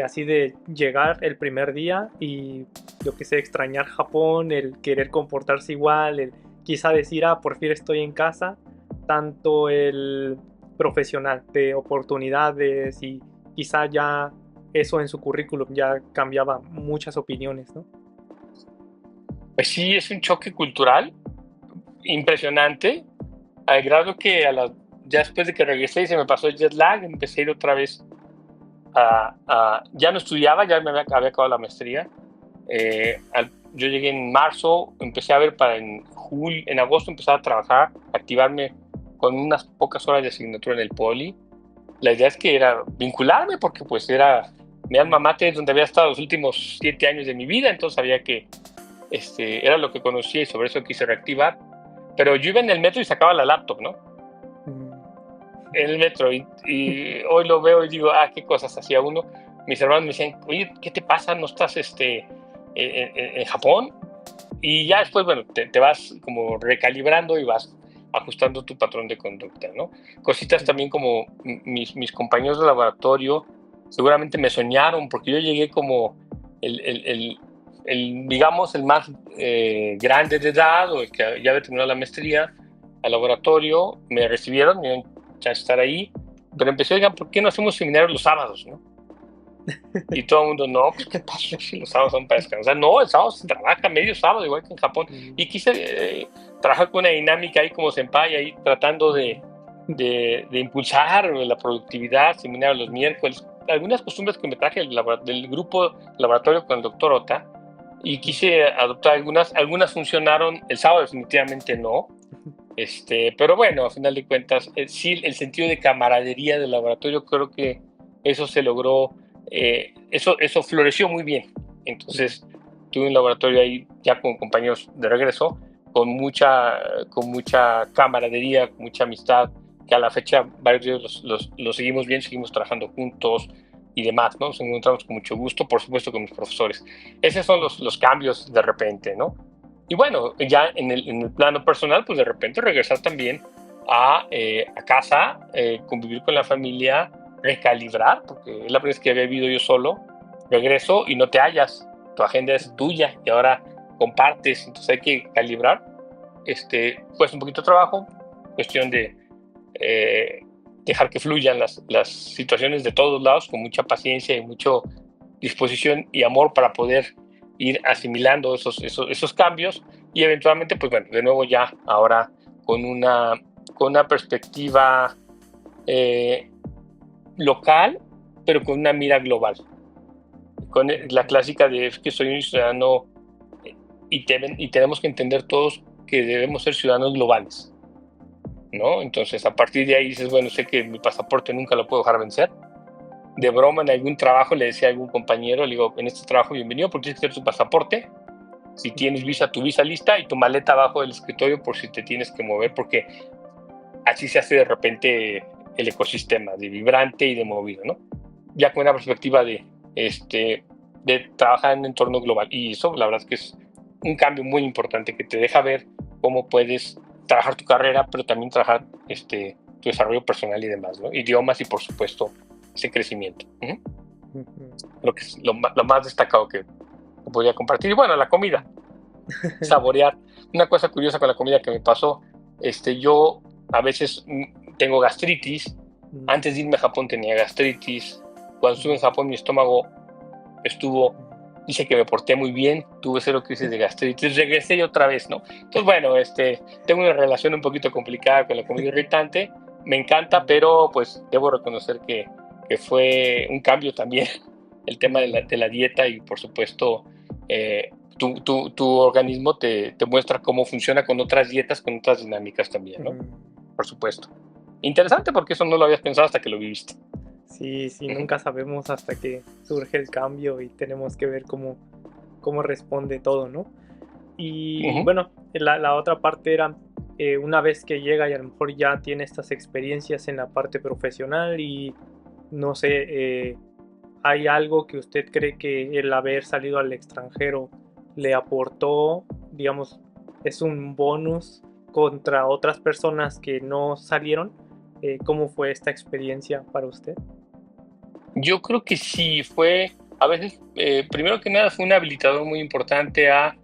así de llegar el primer día y, yo que sé, extrañar Japón, el querer comportarse igual, el quizá decir, por fin estoy en casa, tanto el profesional de oportunidades y quizá ya eso en su currículum ya cambiaba muchas opiniones, ¿no? Pues sí, es un choque cultural impresionante, al grado que ya después de que regresé y se me pasó el jet lag, empecé a ir otra vez ya no estudiaba, ya había acabado la maestría. Yo llegué en marzo, empecé a ver en agosto empezaba a trabajar, activarme con unas pocas horas de asignatura en el poli. La idea es que era vincularme porque pues era mi alma mater, donde había estado los últimos 7 años de mi vida, entonces sabía que era lo que conocía y sobre eso quise reactivar. Pero yo iba en el metro y sacaba la laptop, ¿no? En el metro, y hoy lo veo y digo, qué cosas hacía uno. Mis hermanos me decían, oye, ¿qué te pasa? ¿No estás en Japón? Y ya después, bueno, te vas como recalibrando y vas ajustando tu patrón de conducta, ¿no? Cositas también como mis compañeros de laboratorio seguramente me soñaron, porque yo llegué como digamos, el más grande de edad, o el que ya había terminado la maestría, al laboratorio, me recibieron, me dieron chance de estar ahí, pero empecé, oigan, ¿por qué no hacemos seminarios los sábados, no? Y todo el mundo, no, pues, ¿qué pasa? Si los sábados son para descansar. No, el sábado se trabaja medio sábado, igual que en Japón. Y quise trabajar con una dinámica ahí como senpai, ahí tratando de impulsar la productividad, seminarios los miércoles, algunas costumbres que me traje del grupo laboratorio con el doctor Ota, y quise adoptar algunas funcionaron, el sábado definitivamente no, pero bueno, a final de cuentas, sí, el sentido de camaradería del laboratorio, creo que eso se logró, eso floreció muy bien. Entonces, tuve un laboratorio ahí ya con compañeros de regreso, con mucha camaradería, con mucha amistad, que a la fecha varios de ellos los seguimos bien, seguimos trabajando juntos y demás, ¿no? Nos encontramos con mucho gusto, por supuesto, con mis profesores. Esos son los cambios de repente, ¿no? Y bueno, ya en el plano personal, pues de repente regresar también a casa, convivir con la familia, recalibrar, porque es la primera vez que había vivido yo solo, regreso y no te hallas, tu agenda es tuya y ahora compartes, entonces hay que calibrar. Pues un poquito de trabajo, cuestión de dejar que fluyan las situaciones de todos lados con mucha paciencia y mucha disposición y amor para poder ir asimilando esos cambios y eventualmente, pues bueno, de nuevo ya ahora con una perspectiva local, pero con una mira global. Con la clásica de que soy un ciudadano y tenemos que entender todos que debemos ser ciudadanos globales, ¿no? Entonces, a partir de ahí dices, bueno, sé que mi pasaporte nunca lo puedo dejar vencer. De broma, en algún trabajo le decía a algún compañero, le digo, en este trabajo bienvenido porque tienes que tener tu pasaporte, si tienes tu visa lista y tu maleta abajo del escritorio por si te tienes que mover, porque así se hace de repente el ecosistema de vibrante y de movido, ¿no? Ya con una perspectiva de trabajar en un entorno global, y eso la verdad es que es un cambio muy importante que te deja ver cómo puedes trabajar tu carrera, pero también trabajar tu desarrollo personal y demás, ¿no? Idiomas y por supuesto ese crecimiento. Lo que es lo más destacado que podría compartir. Y bueno, la comida, saborear. Una cosa curiosa con la comida que me pasó, yo a veces tengo gastritis. Antes de irme a Japón tenía gastritis, Cuando estuve en Japón, mi estómago dice que me porté muy bien, tuve 0 crisis de gastritis, regresé y otra vez, ¿no? Entonces, bueno, tengo una relación un poquito complicada con la comida irritante, me encanta, pero pues debo reconocer que fue un cambio también el tema de la dieta y por supuesto tu organismo te muestra cómo funciona con otras dietas, con otras dinámicas también, ¿no? Por supuesto. Interesante porque eso no lo habías pensado hasta que lo viviste. Sí, nunca sabemos hasta que surge el cambio y tenemos que ver cómo responde todo, ¿no? Y bueno, la otra parte era, una vez que llega y a lo mejor ya tiene estas experiencias en la parte profesional y no sé, ¿hay algo que usted cree que el haber salido al extranjero le aportó, digamos, es un bonus contra otras personas que no salieron? ¿Cómo fue esta experiencia para usted? Yo creo que sí, a veces, primero que nada, fue un habilitador muy importante a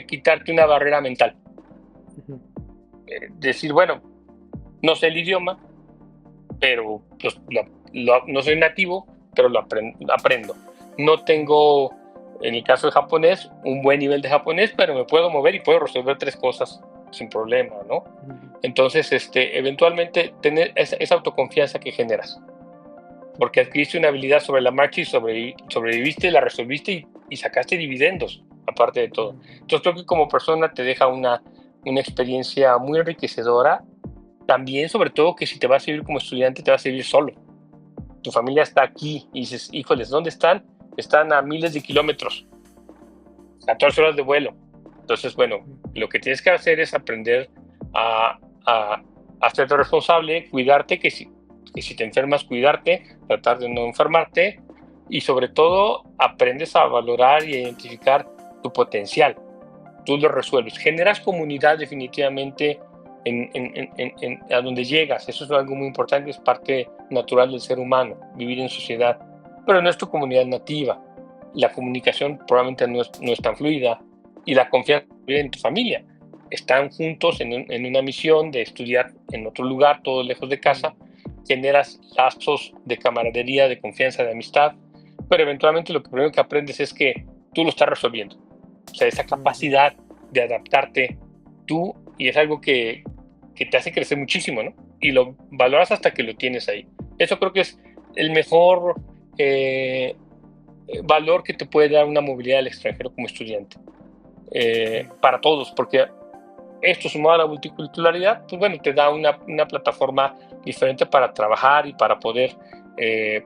quitarte una barrera mental. Decir, bueno, no sé el idioma, pero pues, no soy nativo, pero lo aprendo. No tengo, en el caso de japonés, un buen nivel de japonés, pero me puedo mover y puedo resolver 3 cosas sin problema, ¿no? Entonces, eventualmente, tener esa autoconfianza que generas, porque adquiriste una habilidad sobre la marcha y sobreviviste, la resolviste y sacaste dividendos, aparte de todo. Entonces creo que como persona te deja una experiencia muy enriquecedora. También, sobre todo, que si te vas a vivir como estudiante, te vas a vivir solo. Tu familia está aquí y dices, híjoles, ¿dónde están? Están a miles de kilómetros, 14 horas de vuelo. Entonces, bueno, lo que tienes que hacer es aprender a hacerte responsable, cuidarte, que si te enfermas, cuidarte, tratar de no enfermarte y sobre todo aprendes a valorar y a identificar tu potencial. Tú lo resuelves. Generas comunidad definitivamente a donde llegas. Eso es algo muy importante, es parte natural del ser humano, vivir en sociedad. Pero no es tu comunidad nativa. La comunicación probablemente no es tan fluida y la confianza en tu familia. Están juntos en una misión de estudiar en otro lugar, todo lejos de casa. Generas lazos de camaradería, de confianza, de amistad. Pero eventualmente lo que primero que aprendes es que tú lo estás resolviendo. O sea, esa capacidad de adaptarte tú, y es algo que te hace crecer muchísimo, ¿no? Y lo valoras hasta que lo tienes ahí. Eso creo que es el mejor valor que te puede dar una movilidad al extranjero como estudiante. Para todos, porque esto sumado a la multiculturalidad, pues bueno, te da una plataforma diferente para trabajar y para poder,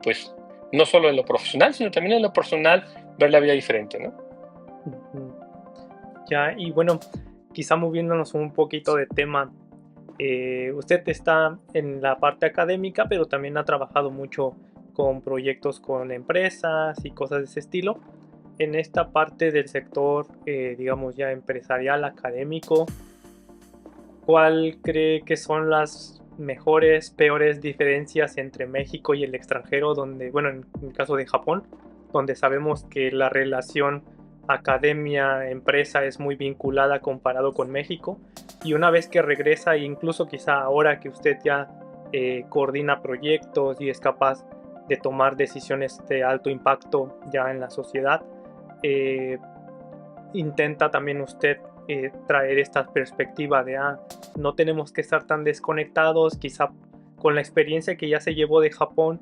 pues, no solo en lo profesional, sino también en lo personal, ver la vida diferente, ¿no? Ya, y bueno, quizá moviéndonos un poquito de tema, usted está en la parte académica, pero también ha trabajado mucho con proyectos con empresas y cosas de ese estilo. En esta parte del sector, digamos ya empresarial, académico, ¿cuál cree que son las mejores, peores diferencias entre México y el extranjero? Donde, bueno, en el caso de Japón, donde sabemos que la relación academia-empresa es muy vinculada comparado con México, y una vez que regresa, incluso quizá ahora que usted ya coordina proyectos y es capaz de tomar decisiones de alto impacto ya en la sociedad, intenta también usted traer esta perspectiva de no tenemos que estar tan desconectados, quizá con la experiencia que ya se llevó de Japón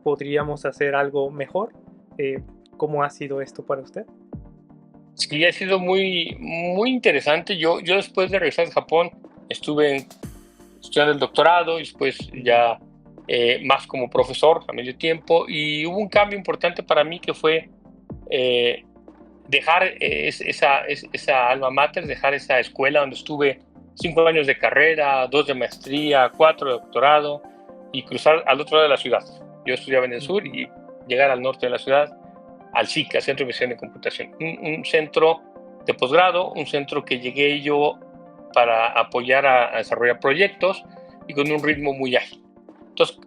podríamos hacer algo mejor. ¿Cómo ha sido esto para usted? Sí, ha sido muy, muy interesante. Yo después de regresar de Japón estuve estudiando el doctorado y después ya más como profesor a medio tiempo, y hubo un cambio importante para mí que fue dejar esa alma mater, dejar esa escuela donde estuve 5 años de carrera, 2 de maestría, 4 de doctorado, y cruzar al otro lado de la ciudad. Yo estudiaba en el sur y llegar al norte de la ciudad, al CICA, Centro de Investigación en Computación, un centro de posgrado, un centro que llegué yo para apoyar a desarrollar proyectos y con un ritmo muy ágil. Entonces,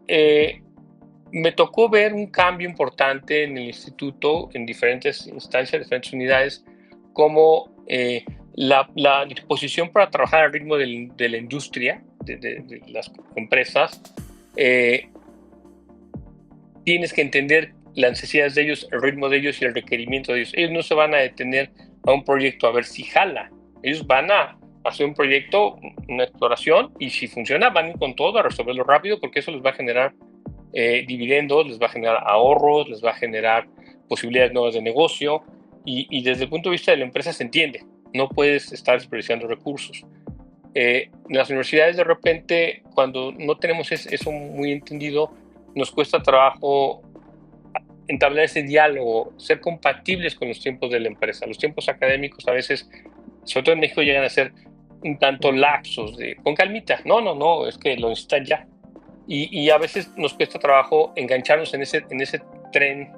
me tocó ver un cambio importante en el instituto, en diferentes instancias, diferentes unidades, como la disposición para trabajar al ritmo de la industria, de las empresas, tienes que entender las necesidades de ellos, el ritmo de ellos y el requerimiento de ellos. Ellos no se van a detener a un proyecto a ver si jala. Ellos van a hacer un proyecto, una exploración, y si funciona van a ir con todo a resolverlo rápido, porque eso les va a generar dividendos, les va a generar ahorros, les va a generar posibilidades nuevas de negocio, y desde el punto de vista de la empresa se entiende. No puedes estar desperdiciando recursos. En las universidades, de repente, cuando no tenemos eso muy entendido, nos cuesta trabajo entablar ese diálogo, ser compatibles con los tiempos de la empresa. Los tiempos académicos a veces, sobre todo en México, llegan a ser un tanto laxos, con calmita. No, es que lo necesitan ya. Y a veces nos cuesta trabajo engancharnos en ese tren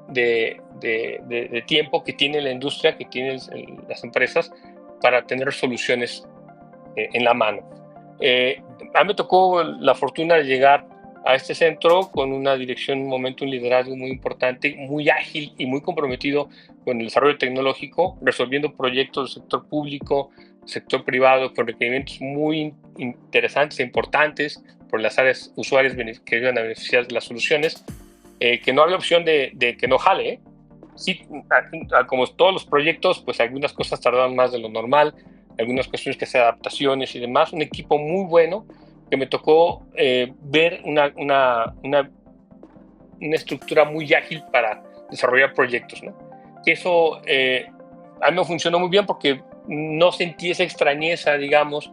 de tiempo que tiene la industria, que tienen las empresas, para tener soluciones en la mano. A mí me tocó la fortuna de llegar a este centro con una dirección, un momento, un liderazgo muy importante, muy ágil y muy comprometido con el desarrollo tecnológico, resolviendo proyectos del sector público, sector privado, con requerimientos muy interesantes e importantes por las áreas usuarias que iban a beneficiar de las soluciones, que no había opción de que no jale. Sí, como todos los proyectos, pues algunas cosas tardaban más de lo normal, algunas cuestiones que hacer adaptaciones y demás. Un equipo muy bueno que me tocó ver una estructura muy ágil para desarrollar proyectos, ¿no? Eso a mí me funcionó muy bien porque no sentí esa extrañeza, digamos,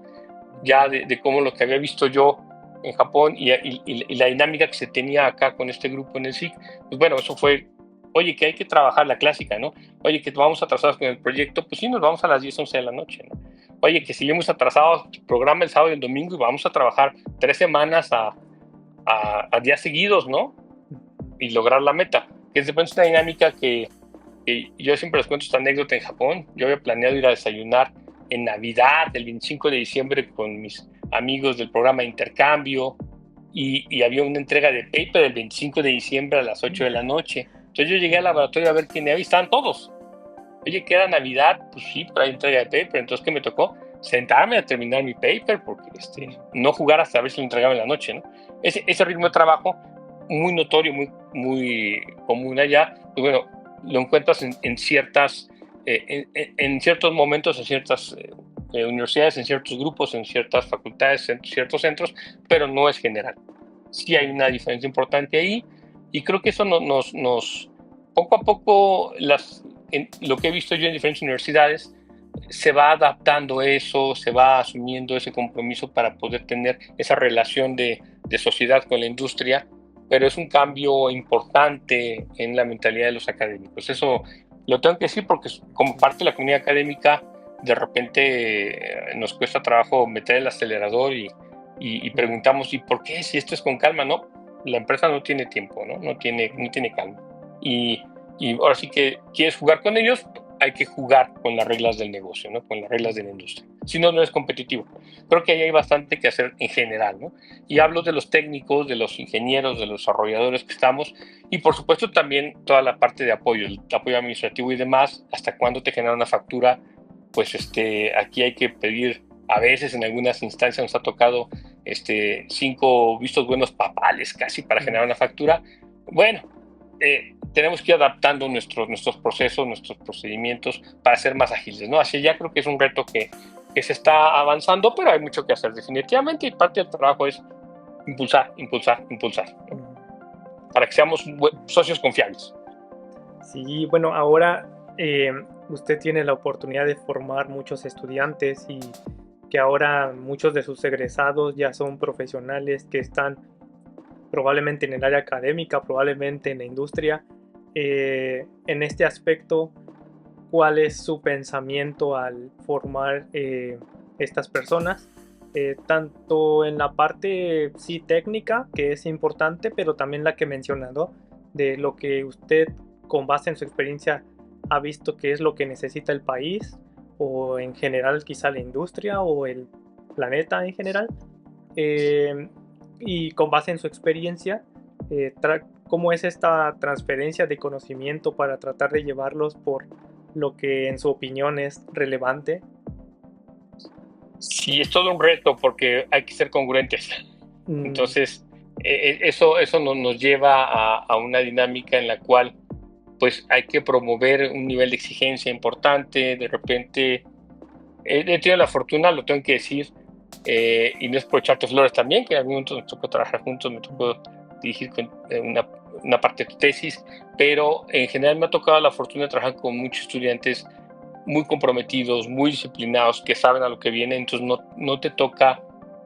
ya de cómo lo que había visto yo en Japón y la dinámica que se tenía acá con este grupo en el SIC. Pues bueno, eso fue, oye, que hay que trabajar la clásica, ¿no? Oye, que vamos atrasados con el proyecto, pues sí, nos vamos a las 10, 11 de la noche, ¿no? Oye, que seguimos atrasados, programa el sábado y el domingo y vamos a trabajar 3 semanas a días seguidos, ¿no? Y lograr la meta. Que es de pronto una dinámica que yo siempre les cuento esta anécdota en Japón. Yo había planeado ir a desayunar en Navidad, el 25 de diciembre, con mis amigos del programa de intercambio, y había una entrega de paper el 25 de diciembre a las 8 de la noche. Entonces yo llegué al laboratorio a ver quién había, y estaban todos. Oye, que era Navidad, pues sí, pero hay entrega de paper. Entonces, ¿qué me tocó? Sentarme a terminar mi paper, porque no jugar hasta ver si lo entregaba en la noche, ¿no? Ese ritmo de trabajo, muy notorio, muy común allá, pues bueno, lo encuentras en ciertos momentos, en ciertas universidades, en ciertos grupos, en ciertas facultades, en ciertos centros, pero no es general. Sí hay una diferencia importante ahí, y creo que eso nos poco a poco, lo que he visto yo en diferentes universidades, se va adaptando eso, se va asumiendo ese compromiso para poder tener esa relación de sociedad con la industria, pero es un cambio importante en la mentalidad de los académicos. Eso lo tengo que decir porque como parte de la comunidad académica, de repente nos cuesta trabajo meter el acelerador y preguntamos, ¿y por qué? Si esto es con calma, ¿no? La empresa no tiene tiempo, no tiene calma. Y ahora sí que quieres jugar con ellos, hay que jugar con las reglas del negocio, ¿no? Con las reglas de la industria. Si no, no es competitivo. Creo que ahí hay bastante que hacer en general, ¿no? Y hablo de los técnicos, de los ingenieros, de los desarrolladores que estamos, y por supuesto también toda la parte de apoyo, el apoyo administrativo y demás. Hasta cuándo te genera una factura, pues aquí hay que pedir, a veces en algunas instancias nos ha tocado 5 vistos buenos papales casi para generar una factura. Bueno, tenemos que ir adaptando nuestros procesos, nuestros procedimientos para ser más ágiles, ¿no? Así ya creo que es un reto que se está avanzando, pero hay mucho que hacer definitivamente, y parte del trabajo es impulsar, ¿no? Para que seamos socios confiables. Sí, bueno, ahora usted tiene la oportunidad de formar muchos estudiantes, y que ahora muchos de sus egresados ya son profesionales que están probablemente en el área académica, probablemente en la industria. En este aspecto, ¿cuál es su pensamiento al formar estas personas? Tanto en la parte sí técnica, que es importante, pero también la que menciona, ¿no? De lo que usted, con base en su experiencia, ha visto que es lo que necesita el país, o en general quizá la industria o el planeta en general. Y con base en su experiencia, ¿cómo es esta transferencia de conocimiento para tratar de llevarlos por lo que en su opinión es relevante? Sí, es todo un reto porque hay que ser congruentes. Entonces, Eso nos lleva a una dinámica en la cual pues hay que promover un nivel de exigencia importante. De repente he tenido la fortuna, lo tengo que decir, y no es por echarte flores también, que a mí nos tocó trabajar juntos, me tocó dirigir una parte de tu tesis, pero en general me ha tocado la fortuna de trabajar con muchos estudiantes muy comprometidos, muy disciplinados, que saben a lo que viene, entonces no te toca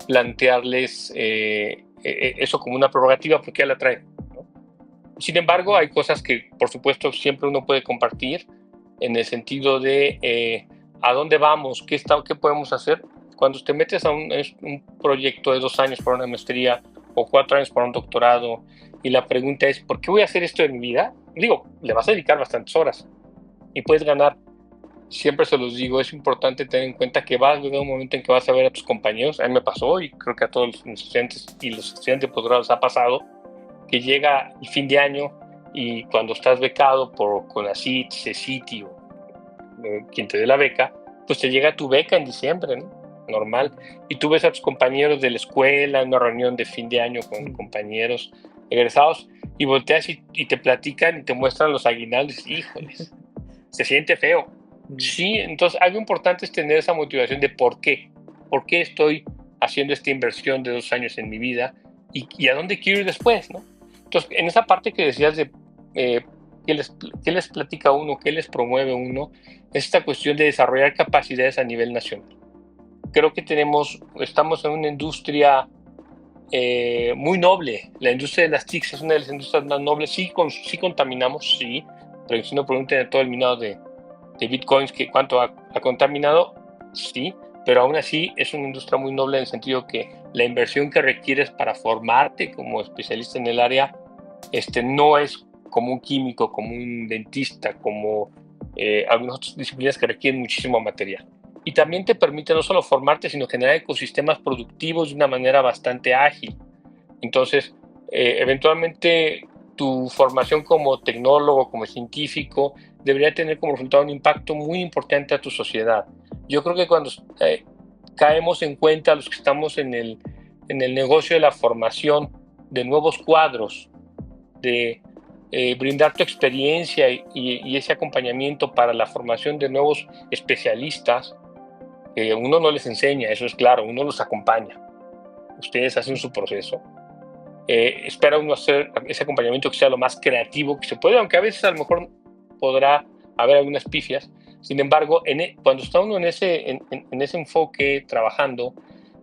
plantearles eso como una prerrogativa porque ya la traen, ¿no? Sin embargo, hay cosas que, por supuesto, siempre uno puede compartir en el sentido de a dónde vamos, qué podemos hacer. Cuando te metes a un proyecto de 2 años para una maestría o 4 años para un doctorado y la pregunta es, ¿por qué voy a hacer esto en mi vida? Digo, le vas a dedicar bastantes horas y puedes ganar. Siempre se los digo, es importante tener en cuenta que va a llegar un momento en que vas a ver a tus compañeros. A mí me pasó y creo que a todos los estudiantes y los estudiantes de posgrado les ha pasado, que llega el fin de año y cuando estás becado por CONACYT, CECITI o quien te dé la beca, pues te llega tu beca en diciembre, ¿no? Normal. Y tú ves a tus compañeros de la escuela en una reunión de fin de año con compañeros egresados y volteas y te platican y te muestran los aguinaldos. Híjoles, se siente feo. Sí, entonces algo importante es tener esa motivación de por qué estoy haciendo esta inversión de 2 años en mi vida y a dónde quiero ir después, ¿no? Entonces, en esa parte que decías de qué les platica uno, qué les promueve uno, es esta cuestión de desarrollar capacidades a nivel nacional. Creo que estamos en una industria muy noble. La industria de las TICs es una de las industrias más nobles. Sí contaminamos, sí, pero si no pregunten a todo el minado de bitcoins que cuánto ha contaminado, sí, pero aún así es una industria muy noble en el sentido que la inversión que requieres para formarte como especialista en el área no es como un químico, como un dentista, como algunas otras disciplinas que requieren muchísimo material. Y también te permite no solo formarte, sino generar ecosistemas productivos de una manera bastante ágil. Entonces, eventualmente tu formación como tecnólogo, como científico, debería tener como resultado un impacto muy importante a tu sociedad. Yo creo que cuando caemos en cuenta los que estamos en el negocio de la formación de nuevos cuadros, de brindar tu experiencia y ese acompañamiento para la formación de nuevos especialistas, uno no les enseña, eso es claro, uno los acompaña. Ustedes hacen su proceso. Espera uno hacer ese acompañamiento que sea lo más creativo que se puede, aunque a veces a lo mejor podrá haber algunas pifias. Sin embargo, cuando está uno en ese enfoque trabajando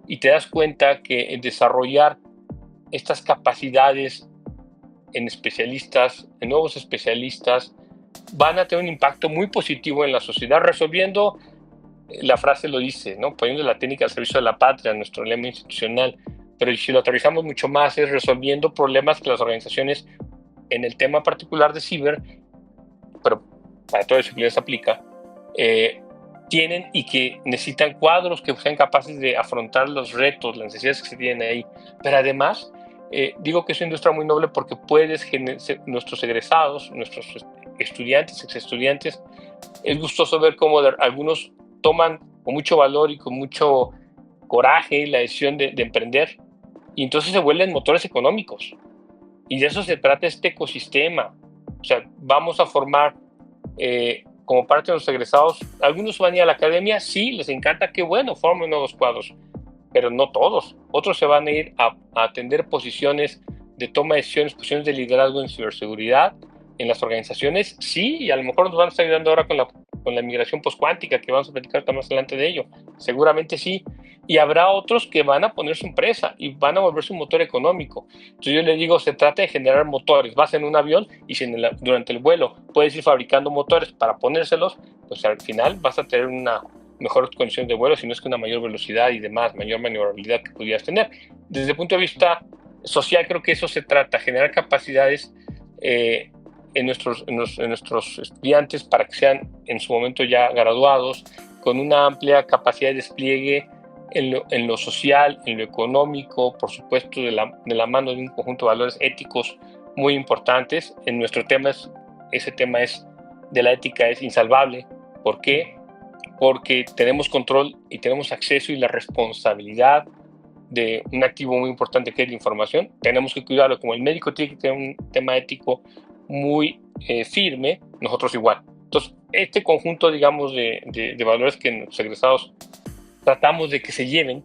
y te das cuenta que el desarrollar estas capacidades en especialistas, en nuevos especialistas, van a tener un impacto muy positivo en la sociedad, resolviendo, la frase lo dice, ¿no? Poniendo la técnica al servicio de la patria, nuestro lema institucional, pero si lo aterrizamos mucho más es resolviendo problemas que las organizaciones en el tema particular de ciber, pero para todas las disciplinas se aplica, tienen y que necesitan cuadros que sean capaces de afrontar los retos, las necesidades que se tienen ahí. Pero además, digo que es una industria muy noble porque nuestros egresados, nuestros estudiantes, exestudiantes, es gustoso ver cómo algunos toman con mucho valor y con mucho coraje la decisión de emprender y entonces se vuelven motores económicos. Y de eso se trata este ecosistema. O sea, vamos a formar como parte de los egresados, algunos van a ir a la academia, sí, les encanta, qué bueno, formen nuevos cuadros, pero no todos. Otros se van a ir a atender posiciones de toma de decisiones, posiciones de liderazgo en ciberseguridad, en las organizaciones, sí, y a lo mejor nos van a estar ayudando ahora con la migración postcuántica, que vamos a platicar más adelante de ello. Seguramente sí. Y habrá otros que van a poner su empresa y van a volverse un motor económico. Entonces yo les digo, se trata de generar motores. Vas en un avión y si durante el vuelo puedes ir fabricando motores para ponérselos, pues al final vas a tener una mejor condición de vuelo, si no es que una mayor velocidad y demás, mayor maniobrabilidad que pudieras tener. Desde el punto de vista social, creo que eso se trata, generar capacidades en nuestros estudiantes para que sean en su momento ya graduados, con una amplia capacidad de despliegue en lo social, en lo económico, por supuesto de la mano de un conjunto de valores éticos muy importantes. En nuestro tema ese tema de la ética es insalvable. ¿Por qué? Porque tenemos control y tenemos acceso y la responsabilidad de un activo muy importante que es la información. Tenemos que cuidarlo, como el médico tiene que tener un tema ético muy firme, nosotros igual. Entonces, este conjunto, digamos, de valores que los egresados tratamos de que se lleven,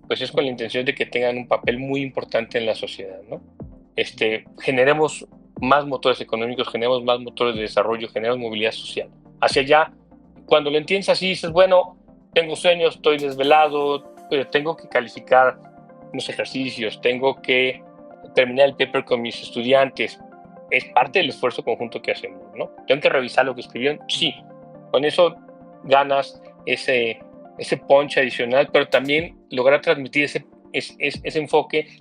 pues es con la intención de que tengan un papel muy importante en la sociedad, ¿no? Generemos más motores económicos, generemos más motores de desarrollo, generemos movilidad social. Hacia allá, cuando lo entiendes así, dices, bueno, tengo sueños, estoy desvelado, tengo que calificar unos ejercicios, tengo que terminar el paper con mis estudiantes. Es parte del esfuerzo conjunto que hacemos, ¿no? Tengo que revisar lo que escribieron, sí. Con eso ganas ese punch adicional, pero también lograr transmitir ese enfoque,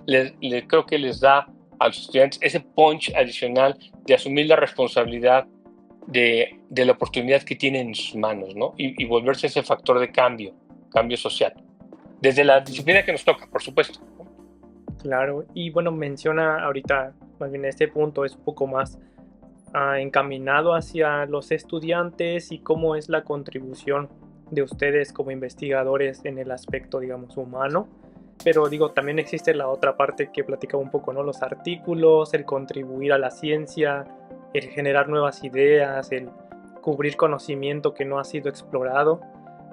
creo que les da a los estudiantes ese punch adicional de asumir la responsabilidad de la oportunidad que tienen en sus manos, ¿no? Y volverse ese factor de cambio social. Desde la disciplina que nos toca, por supuesto. Claro, y bueno, menciona ahorita, más bien este punto es un poco más encaminado hacia los estudiantes y cómo es la contribución de ustedes como investigadores en el aspecto, digamos, humano. Pero digo, también existe la otra parte que platicaba un poco, ¿no? Los artículos, el contribuir a la ciencia, el generar nuevas ideas, el cubrir conocimiento que no ha sido explorado.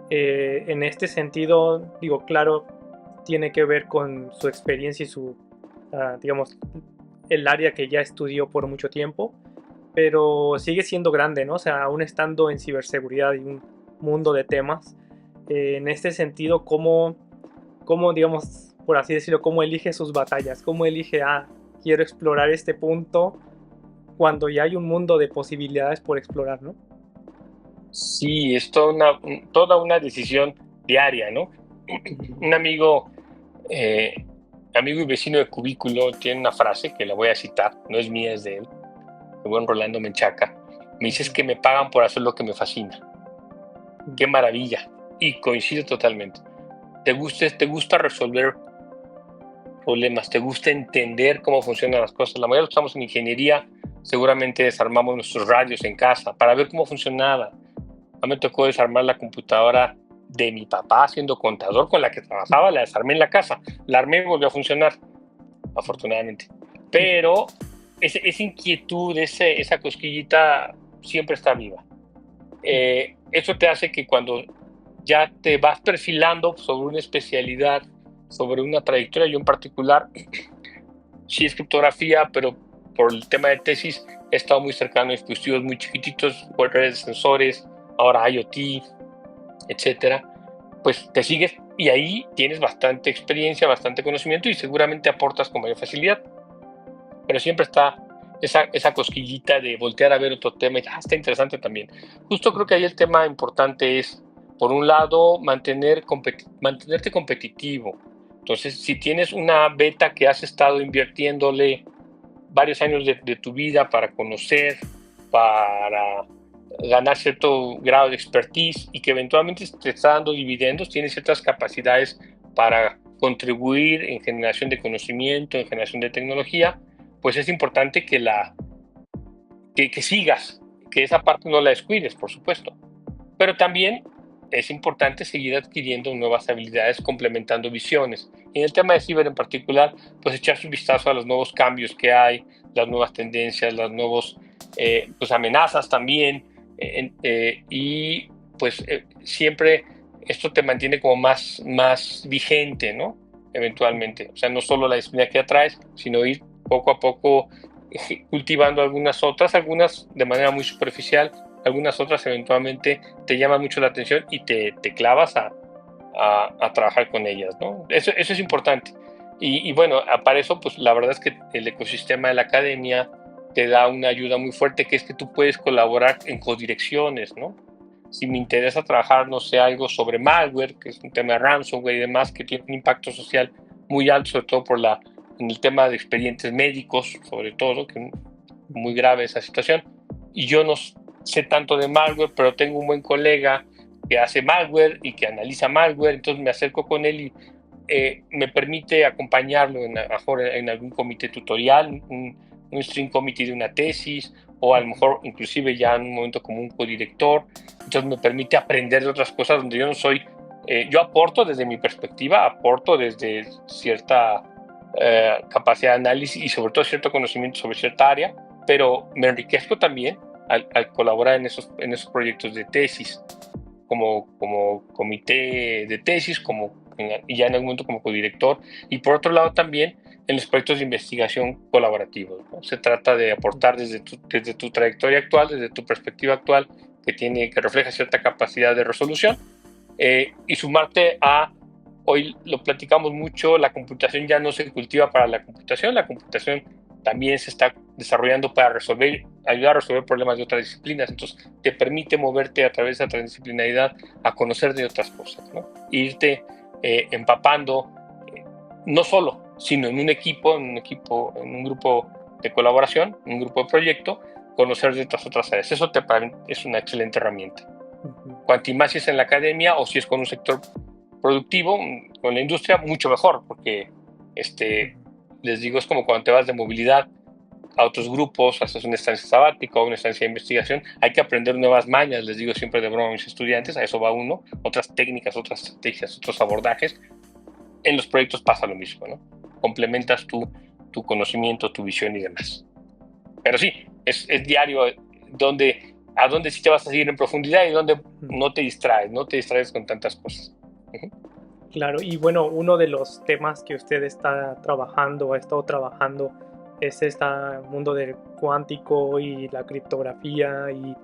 En este sentido, digo, claro, tiene que ver con su experiencia y su, digamos, el área que ya estudió por mucho tiempo, pero sigue siendo grande, ¿no? O sea, aún estando en ciberseguridad y un mundo de temas, en este sentido, ¿cómo, digamos, por así decirlo, cómo elige sus batallas? ¿Cómo elige, quiero explorar este punto cuando ya hay un mundo de posibilidades por explorar, ¿no? Sí, es toda una decisión diaria, ¿no? Un amigo y vecino de cubículo tiene una frase que la voy a citar, no es mía, es de él, el buen Rolando Menchaca. Me dice es que me pagan por hacer lo que me fascina. Qué maravilla. Y coincido totalmente. Te gusta resolver problemas, te gusta entender cómo funcionan las cosas. La mayoría de los que estamos en ingeniería seguramente desarmamos nuestros radios en casa para ver cómo funcionaba. A mí me tocó desarmar la computadora de mi papá siendo contador con la que trabajaba, la desarmé en la casa, la armé y volvió a funcionar, afortunadamente. Pero esa inquietud, esa cosquillita siempre está viva. Eso te hace que cuando ya te vas perfilando sobre una especialidad, sobre una trayectoria, yo en particular, sí es criptografía, pero por el tema de tesis he estado muy cercano a dispositivos muy chiquititos, por redes de sensores, ahora IoT, etcétera, pues te sigues y ahí tienes bastante experiencia, bastante conocimiento y seguramente aportas con mayor facilidad. Pero siempre está esa cosquillita de voltear a ver otro tema y está interesante también. Justo creo que ahí el tema importante es, por un lado, mantenerte competitivo. Entonces, si tienes una beta que has estado invirtiéndole varios años de tu vida para conocer, para ganar cierto grado de expertise y que eventualmente te está dando dividendos, tienes ciertas capacidades para contribuir en generación de conocimiento, en generación de tecnología, pues es importante que sigas, que esa parte no la descuides, por supuesto. Pero también es importante seguir adquiriendo nuevas habilidades, complementando visiones. Y en el tema de ciber en particular, pues echar un vistazo a los nuevos cambios que hay, las nuevas tendencias, las nuevas pues amenazas también, y pues siempre esto te mantiene como más vigente, ¿no? Eventualmente. O sea, no solo la disciplina que atraes, sino ir poco a poco cultivando algunas de manera muy superficial, algunas otras eventualmente te llaman mucho la atención y te clavas a trabajar con ellas, ¿no? Eso es importante. Y bueno, para eso, pues la verdad es que el ecosistema de la academia te da una ayuda muy fuerte, que es que tú puedes colaborar en codirecciones, ¿no? Si me interesa trabajar, no sé, algo sobre malware, que es un tema de ransomware y demás, que tiene un impacto social muy alto, sobre todo en el tema de expedientes médicos, sobre todo, que es muy grave esa situación. Y yo no sé tanto de malware, pero tengo un buen colega que hace malware y que analiza malware, entonces me acerco con él y me permite acompañarlo en algún comité tutorial, un stream committee de una tesis, o a lo mejor inclusive ya en un momento como un codirector. Entonces me permite aprender de otras cosas donde yo no soy Yo aporto desde mi perspectiva, aporto desde cierta capacidad de análisis y sobre todo cierto conocimiento sobre cierta área, pero me enriquezco también al colaborar en esos proyectos de tesis, como comité de tesis, y ya en algún momento como codirector, y por otro lado también en los proyectos de investigación colaborativos, ¿no? Se trata de aportar desde tu trayectoria actual, desde tu perspectiva actual, que refleja cierta capacidad de resolución, y sumarte a, hoy lo platicamos mucho, la computación ya no se cultiva para la computación también se está desarrollando para ayudar a resolver problemas de otras disciplinas, entonces te permite moverte a través de la transdisciplinaridad a conocer de otras cosas, ¿no? Irte empapando, no solo, sino en un grupo de colaboración, en un grupo de proyecto, conocer de otras áreas. Eso para mí es una excelente herramienta. Cuanto más si es en la academia o si es con un sector productivo, con la industria, mucho mejor, porque les digo, es como cuando te vas de movilidad a otros grupos, haces una estancia sabática o una estancia de investigación, hay que aprender nuevas mañas, les digo siempre de broma a mis estudiantes, a eso va uno, otras técnicas, otras estrategias, otros abordajes. En los proyectos pasa lo mismo, ¿no? Complementas tu conocimiento, tu visión y demás. Pero sí, es diario a dónde sí te vas a seguir en profundidad y dónde no te distraes con tantas cosas. Claro, y bueno, uno de los temas que usted ha estado trabajando, es este mundo del cuántico y la criptografía, y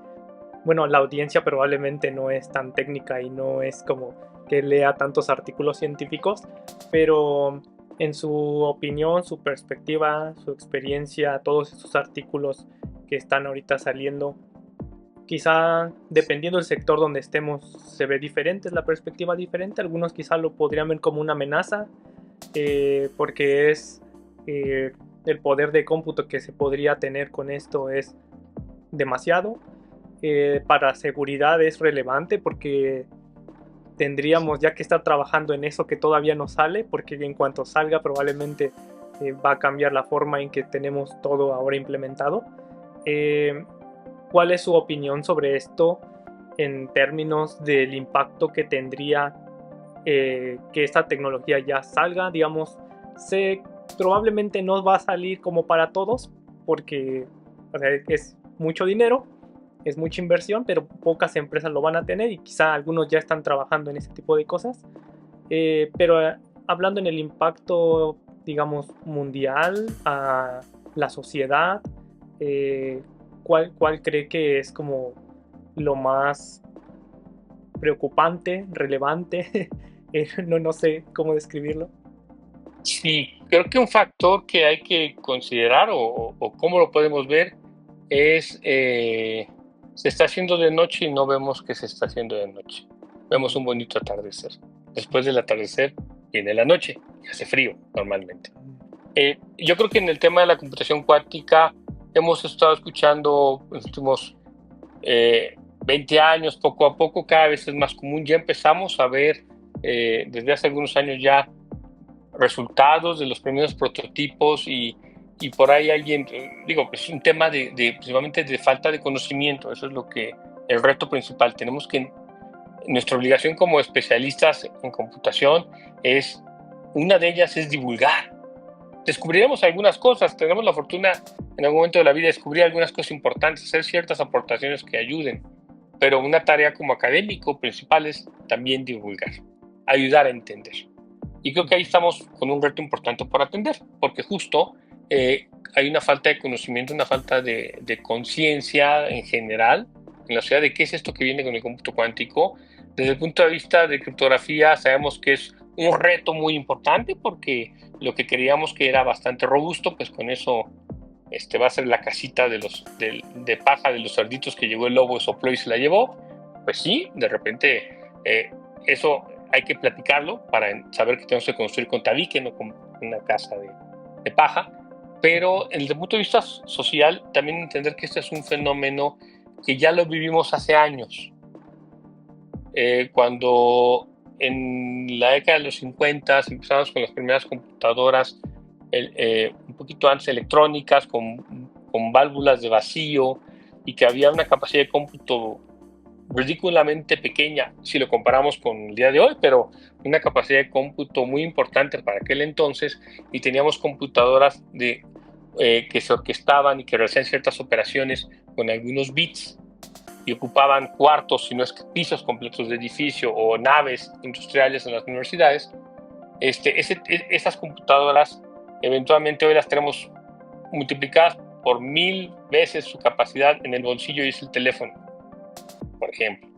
bueno, la audiencia probablemente no es tan técnica y no es como que lea tantos artículos científicos, pero en su opinión, su perspectiva, su experiencia, todos esos artículos que están ahorita saliendo, quizá dependiendo del sector donde estemos se ve diferente, es la perspectiva diferente. Algunos quizá lo podrían ver como una amenaza, porque es el poder de cómputo que se podría tener con esto es demasiado. Para seguridad es relevante porque tendríamos ya que estar trabajando en eso que todavía no sale, porque en cuanto salga probablemente va a cambiar la forma en que tenemos todo ahora implementado. ¿Cuál es su opinión sobre esto en términos del impacto que tendría que esta tecnología ya salga? Digamos, probablemente no va a salir como para todos, porque es mucho dinero, es mucha inversión, pero pocas empresas lo van a tener y quizá algunos ya están trabajando en ese tipo de cosas. Pero hablando en el impacto, digamos, mundial a la sociedad, ¿cuál cree que es como lo más preocupante, relevante? No sé cómo describirlo. Sí, creo que un factor que hay que considerar o cómo lo podemos ver es se está haciendo de noche y no vemos que se está haciendo de noche. Vemos un bonito atardecer. Después del atardecer viene la noche y hace frío normalmente. Yo creo que en el tema de la computación cuántica hemos estado escuchando en los últimos 20 años, poco a poco, cada vez es más común. Ya empezamos a ver desde hace algunos años ya resultados de los primeros prototipos y por ahí es un tema principalmente de falta de conocimiento. Eso es el reto principal. Tenemos que, nuestra obligación como especialistas en computación una de ellas es divulgar. Descubriremos algunas cosas, tenemos la fortuna en algún momento de la vida de descubrir algunas cosas importantes, hacer ciertas aportaciones que ayuden, pero una tarea como académico principal es también divulgar, ayudar a entender. Y creo que ahí estamos con un reto importante por atender, porque justo hay una falta de conocimiento, una falta de conciencia en general en la sociedad de qué es esto que viene con el cómputo cuántico. Desde el punto de vista de criptografía sabemos que es un reto muy importante porque lo que creíamos que era bastante robusto, pues con eso va a ser la casita de paja de los cerditos que llegó el lobo, sopló y se la llevó. Pues sí, de repente eso hay que platicarlo para saber que tenemos que construir con tabique, no con una casa de paja. Pero desde el punto de vista social, también entender que este es un fenómeno que ya lo vivimos hace años. Cuando en la década de los 50 empezamos con las primeras computadoras, un poquito antes electrónicas, con válvulas de vacío, y que había una capacidad de cómputo ridículamente pequeña si lo comparamos con el día de hoy, pero una capacidad de cómputo muy importante para aquel entonces, y teníamos computadoras que se orquestaban y que realizaban ciertas operaciones con algunos bits y ocupaban cuartos, si no es que pisos completos de edificio o naves industriales en las universidades. Esas computadoras eventualmente hoy las tenemos multiplicadas por 1000 veces su capacidad en el bolsillo, y es el teléfono, por ejemplo.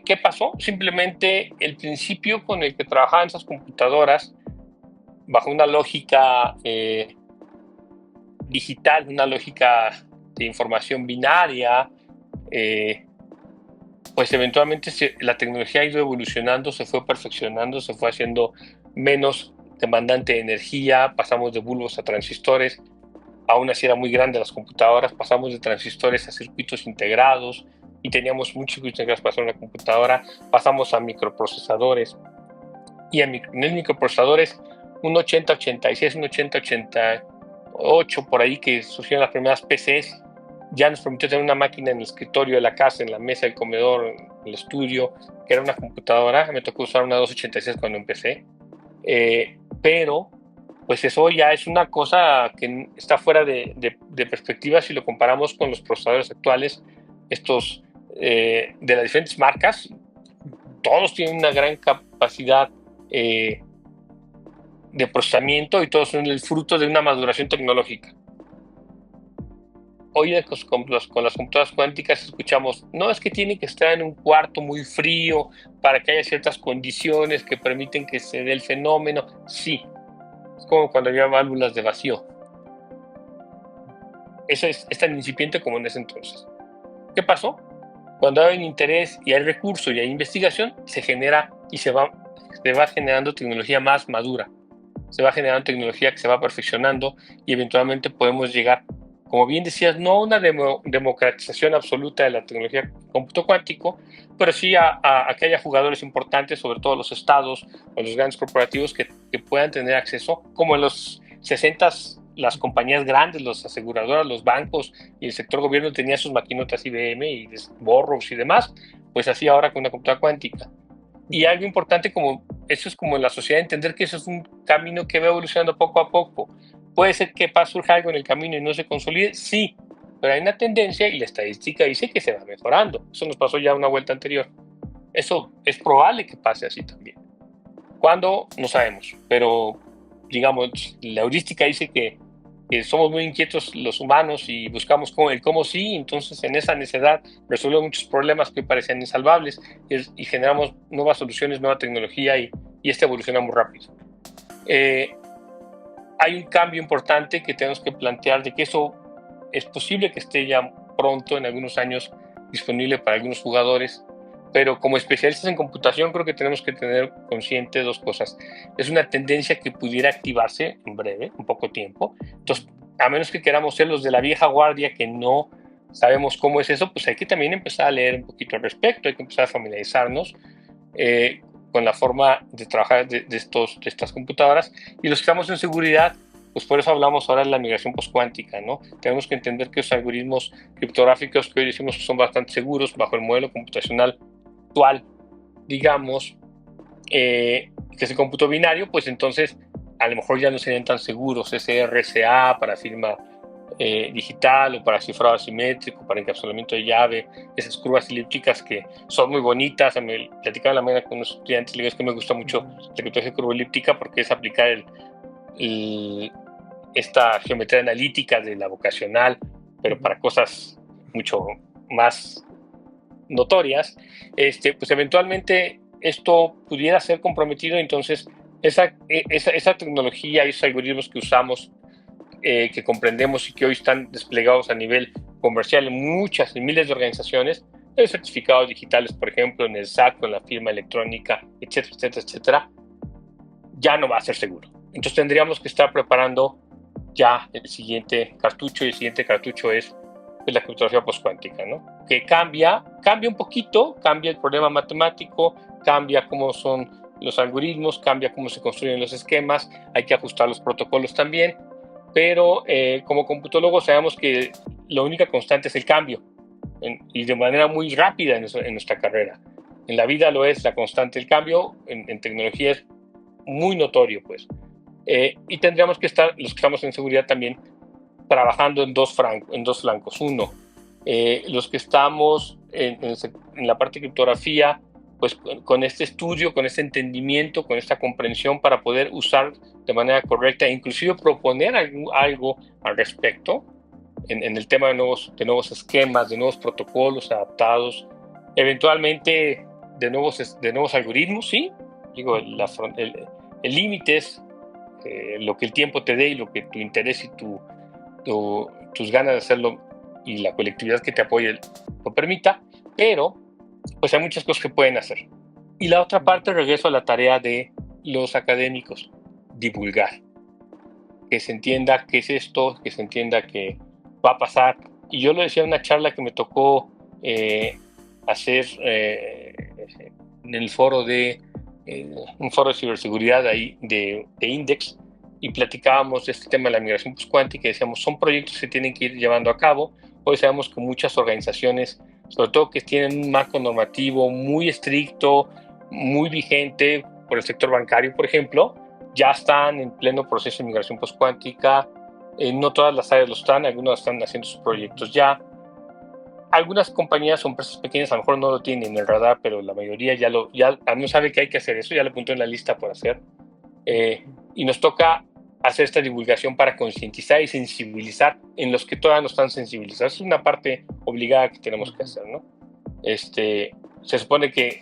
¿Qué pasó? Simplemente el principio con el que trabajaban esas computadoras, bajo una lógica digital, una lógica de información binaria, pues eventualmente la tecnología ha ido evolucionando, se fue perfeccionando, se fue haciendo menos demandante de energía, pasamos de bulbos a transistores. Aún así era muy grande las computadoras, pasamos de transistores a circuitos integrados, y teníamos muchos circuitos integrados para hacer una computadora, pasamos a microprocesadores, y en los microprocesadores un 8086, un 8088, por ahí, que surgieron las primeras PCs, ya nos permitió tener una máquina en el escritorio de la casa, en la mesa del comedor, en el estudio, que era una computadora. Me tocó usar una 286 cuando empecé, pero pues eso ya es una cosa que está fuera de perspectiva si lo comparamos con los procesadores actuales, estos de las diferentes marcas. Todos tienen una gran capacidad de procesamiento, y todos son el fruto de una maduración tecnológica. Hoy con las computadoras cuánticas escuchamos, no, es que tiene que estar en un cuarto muy frío para que haya ciertas condiciones que permiten que se dé el fenómeno. Sí, es como cuando había válvulas de vacío. Eso es tan incipiente como en ese entonces. ¿Qué pasó? Cuando hay interés y hay recurso y hay investigación, se genera y se va generando tecnología más madura. Se va generando tecnología que se va perfeccionando, y eventualmente podemos llegar, como bien decías, no a una democratización absoluta de la tecnología cómputo cuántico, pero sí a que haya jugadores importantes, sobre todo los estados o los grandes corporativos, que puedan tener acceso, como en los 60s las compañías grandes, las aseguradoras, los bancos y el sector gobierno tenían sus maquinotas IBM y Burroughs y demás, pues así ahora con una computadora cuántica. Y algo importante, como eso es como en la sociedad, entender que eso es un camino que va evolucionando poco a poco. Puede ser que surja algo en el camino y no se consolide, sí, pero hay una tendencia y la estadística dice que se va mejorando. Eso nos pasó ya una vuelta anterior. Eso es probable que pase así también. ¿Cuándo? No sabemos, pero digamos, la heurística dice que somos muy inquietos los humanos y buscamos el cómo sí. Entonces en esa necesidad resolvemos muchos problemas que parecían insalvables, y generamos nuevas soluciones, nueva tecnología, y esta evoluciona muy rápido. Hay un cambio importante que tenemos que plantear, de que eso es posible que esté ya pronto, en algunos años, disponible para algunos jugadores, pero como especialistas en computación creo que tenemos que tener consciente dos cosas. Es una tendencia que pudiera activarse en breve, en poco tiempo. Entonces, a menos que queramos ser los de la vieja guardia que no sabemos cómo es eso, pues hay que también empezar a leer un poquito al respecto, hay que empezar a familiarizarnos con la forma de trabajar de estas computadoras. Y los que estamos en seguridad, pues por eso hablamos ahora de la migración postcuántica, ¿no? Tenemos que entender que los algoritmos criptográficos que hoy decimos que son bastante seguros bajo el modelo computacional actual, digamos, que es el cómputo binario, pues entonces a lo mejor ya no serían tan seguros. Ese RSA para firma digital, o para cifrado asimétrico, para encapsulamiento de llave, esas curvas elípticas que son muy bonitas. Me platicaba la mañana con unos estudiantes, le digo, es que me gusta mucho la criptografía curva elíptica porque es aplicar esta geometría analítica de la vocacional, pero para cosas mucho más notorias. Pues eventualmente esto pudiera ser comprometido. Entonces esa tecnología y esos algoritmos que usamos, que comprendemos y que hoy están desplegados a nivel comercial en muchas y miles de organizaciones, de certificados digitales, por ejemplo, en el SAT, con la firma electrónica, etcétera, etcétera, etcétera, ya no va a ser seguro. Entonces tendríamos que estar preparando ya el siguiente cartucho, y el siguiente cartucho es la criptografía postcuántica, ¿no? Que cambia un poquito, cambia el problema matemático, cambia cómo son los algoritmos, cambia cómo se construyen los esquemas, hay que ajustar los protocolos también, pero como computólogos sabemos que la única constante es el cambio. y de manera muy rápida en nuestra carrera. En la vida lo es la constante, el cambio en tecnología es muy notorio, pues. Y tendríamos que estar, los que estamos en seguridad también, trabajando en dos flancos. Uno, los que estamos en la parte de criptografía, pues con este estudio, con este entendimiento, con esta comprensión para poder usar de manera correcta e inclusive proponer algo al respecto en el tema de nuevos esquemas, de nuevos protocolos adaptados, eventualmente de nuevos algoritmos, ¿sí? Digo, el límite es lo que el tiempo te dé y lo que tu interés y tus ganas de hacerlo y la colectividad que te apoye lo permita, pero pues hay muchas cosas que pueden hacer. Y la otra parte, regreso a la tarea de los académicos, divulgar, que se entienda qué es esto, que se entienda que va a pasar. Y yo lo decía en una charla que me tocó hacer en el foro un foro de ciberseguridad ahí de Index, y platicábamos de este tema de la migración postcuántica y decíamos, son proyectos que tienen que ir llevando a cabo. Hoy sabemos que muchas organizaciones, sobre todo que tienen un marco normativo muy estricto, muy vigente, por el sector bancario, por ejemplo, ya están en pleno proceso de migración postcuántica. No todas las áreas lo están, algunas están haciendo sus proyectos ya. Algunas compañías o empresas pequeñas a lo mejor no lo tienen en el radar, pero la mayoría ya no sabe que hay que hacer eso, ya lo apuntó en la lista por hacer. Y nos toca hacer esta divulgación para concientizar y sensibilizar en los que todavía no están sensibilizados. Es una parte obligada que tenemos que hacer, ¿no? Se supone que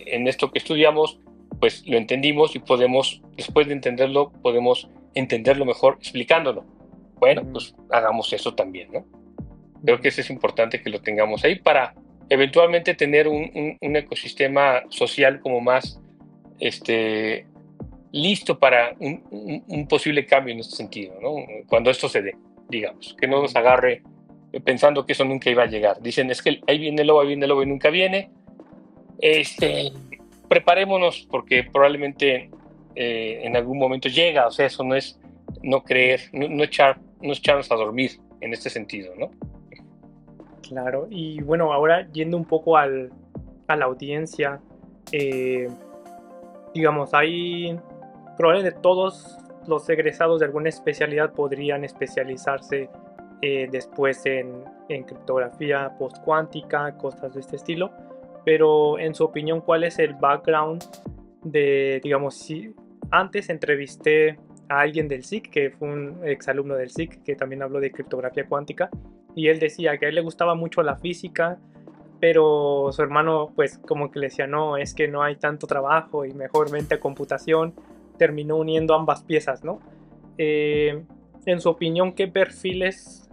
en esto que estudiamos, pues lo entendimos y podemos, después de entenderlo, podemos entenderlo mejor explicándolo. Bueno, pues hagamos eso también, ¿no? Creo que eso es importante que lo tengamos ahí para eventualmente tener un ecosistema social como más listo para un posible cambio en este sentido, ¿no? Cuando esto se dé, digamos, que no nos agarre pensando que eso nunca iba a llegar. Dicen, es que ahí viene el lobo y nunca viene. Preparémonos porque probablemente en algún momento llega. O sea, eso no es no creer, no echarnos a dormir en este sentido, ¿no? Claro, y bueno, ahora yendo un poco a la audiencia, digamos, hay probablemente todos los egresados de alguna especialidad podrían especializarse después en criptografía postcuántica, cosas de este estilo, pero en su opinión, ¿cuál es el background de, digamos, si antes entrevisté a alguien del SIC, que fue un exalumno del SIC, que también habló de criptografía cuántica, y él decía que a él le gustaba mucho la física, pero su hermano pues como que le decía, no, es que no hay tanto trabajo y mejor vente a computación. Terminó uniendo ambas piezas, ¿no? En su opinión, ¿qué perfiles,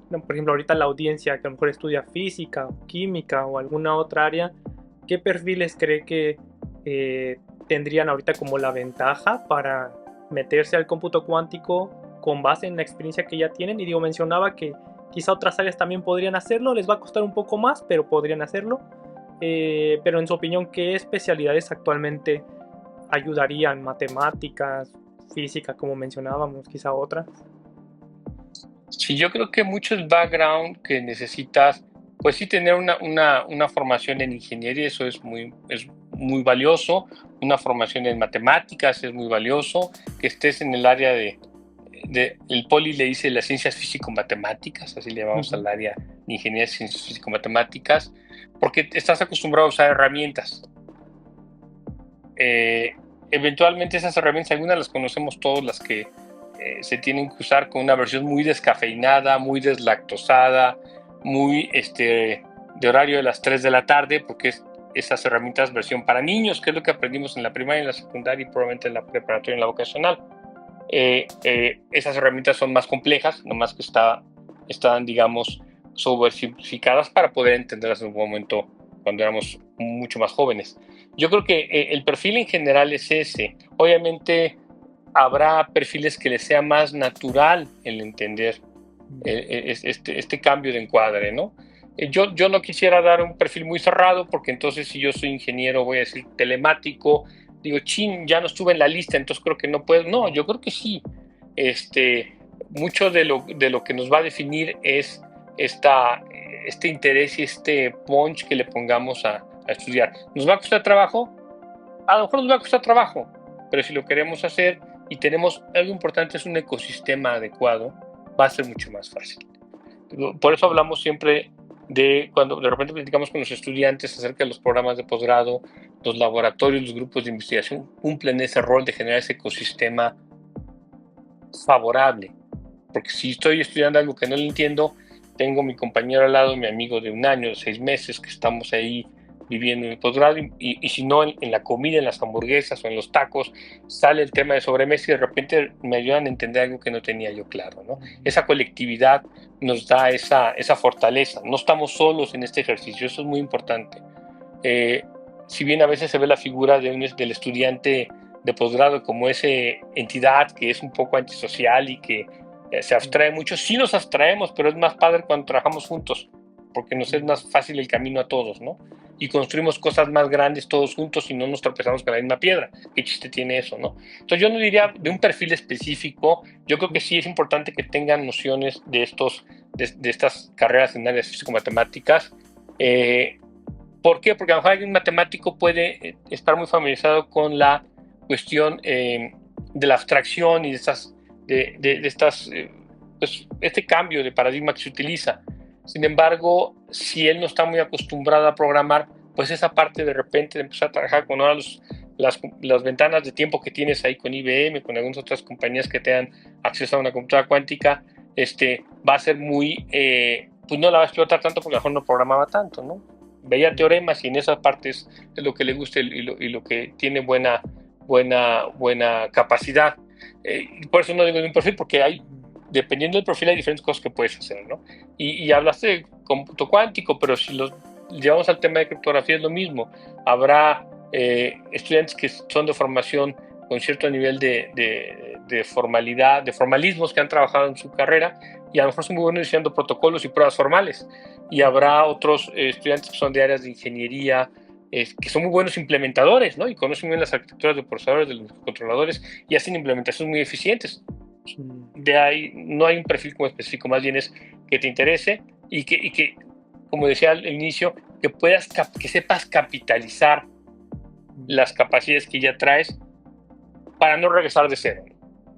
por ejemplo, ahorita la audiencia que a lo mejor estudia física o química o alguna otra área, qué perfiles cree que tendrían ahorita como la ventaja para meterse al cómputo cuántico con base en la experiencia que ya tienen? Y digo, mencionaba que quizá otras áreas también podrían hacerlo, les va a costar un poco más, pero podrían hacerlo. Pero en su opinión, ¿qué especialidades actualmente ayudarían? ¿Matemáticas, física, como mencionábamos, quizá otras? Sí, yo creo que mucho el background que necesitas, pues sí, tener una formación en ingeniería, eso es muy valioso. Una formación en matemáticas es muy valioso. Que estés en el área el poli le dice las ciencias físico-matemáticas, así le llamamos al área de ingeniería de ciencias físico-matemáticas, porque estás acostumbrado a usar herramientas. Eventualmente esas herramientas, algunas las conocemos todos, las que se tienen que usar con una versión muy descafeinada, muy deslactosada, muy de horario de las 3 de la tarde, porque esas herramientas versión para niños, que es lo que aprendimos en la primaria, en la secundaria y probablemente en la preparatoria y en la vocacional. Esas herramientas son más complejas, nomás que están, digamos, sobresimplificadas para poder entenderlas en un momento cuando éramos mucho más jóvenes. Yo creo que el perfil en general es ese. Obviamente habrá perfiles que les sea más natural el entender este cambio de encuadre, ¿no? Yo no quisiera dar un perfil muy cerrado, porque entonces si yo soy ingeniero voy a decir telemático, digo, chin, ya no estuve en la lista, entonces creo que no puedo. No, yo creo que sí. Mucho de lo que nos va a definir es este interés y este punch que le pongamos a estudiar. ¿Nos va a costar trabajo? A lo mejor nos va a costar trabajo, pero si lo queremos hacer y tenemos algo importante, es un ecosistema adecuado, va a ser mucho más fácil. Por eso hablamos siempre de cuando de repente platicamos con los estudiantes acerca de los programas de posgrado, los laboratorios, los grupos de investigación cumplen ese rol de generar ese ecosistema favorable. Porque si estoy estudiando algo que no lo entiendo, tengo mi compañero al lado, mi amigo de 1 año, 6 meses, que estamos ahí viviendo en el posgrado, y si no, en la comida, en las hamburguesas o en los tacos, sale el tema de sobremesa y de repente me ayudan a entender algo que no tenía yo claro, ¿no? Esa colectividad nos da esa fortaleza. No estamos solos en este ejercicio, eso es muy importante. Si bien a veces se ve la figura del estudiante de posgrado como esa entidad que es un poco antisocial y que se abstrae mucho, sí nos abstraemos, pero es más padre cuando trabajamos juntos, porque nos es más fácil el camino a todos, ¿no? Y construimos cosas más grandes todos juntos y no nos tropezamos con la misma piedra. ¿Qué chiste tiene eso, no? Entonces yo no diría de un perfil específico. Yo creo que sí es importante que tengan nociones de estas carreras en áreas físico-matemáticas. ¿Por qué? Porque a lo mejor algún matemático puede estar muy familiarizado con la cuestión de la abstracción y pues, este cambio de paradigma que se utiliza. Sin embargo, si él no está muy acostumbrado a programar, pues esa parte de repente de empezar a trabajar con ahora las ventanas de tiempo que tienes ahí con IBM, con algunas otras compañías que te dan acceso a una computadora cuántica, va a ser muy, pues no la va a explotar tanto porque a lo mejor no programaba tanto, ¿no? Veía teoremas y en esas partes es lo que le gusta y lo que tiene buena capacidad. Por eso no digo de un perfil, porque dependiendo del perfil hay diferentes cosas que puedes hacer, ¿no? Y hablaste de cómputo cuántico, pero si los llevamos al tema de criptografía es lo mismo. Habrá estudiantes que son de formación con cierto nivel de formalidad, de formalismos que han trabajado en su carrera y a lo mejor son muy buenos diseñando protocolos y pruebas formales. Y habrá otros estudiantes que son de áreas de ingeniería, que son muy buenos implementadores, ¿no? Y conocen bien las arquitecturas de procesadores, de los controladores y hacen implementaciones muy eficientes. De ahí no hay un perfil como específico, más bien es que te interese y que como decía al inicio, que sepas capitalizar las capacidades que ya traes para no regresar de cero.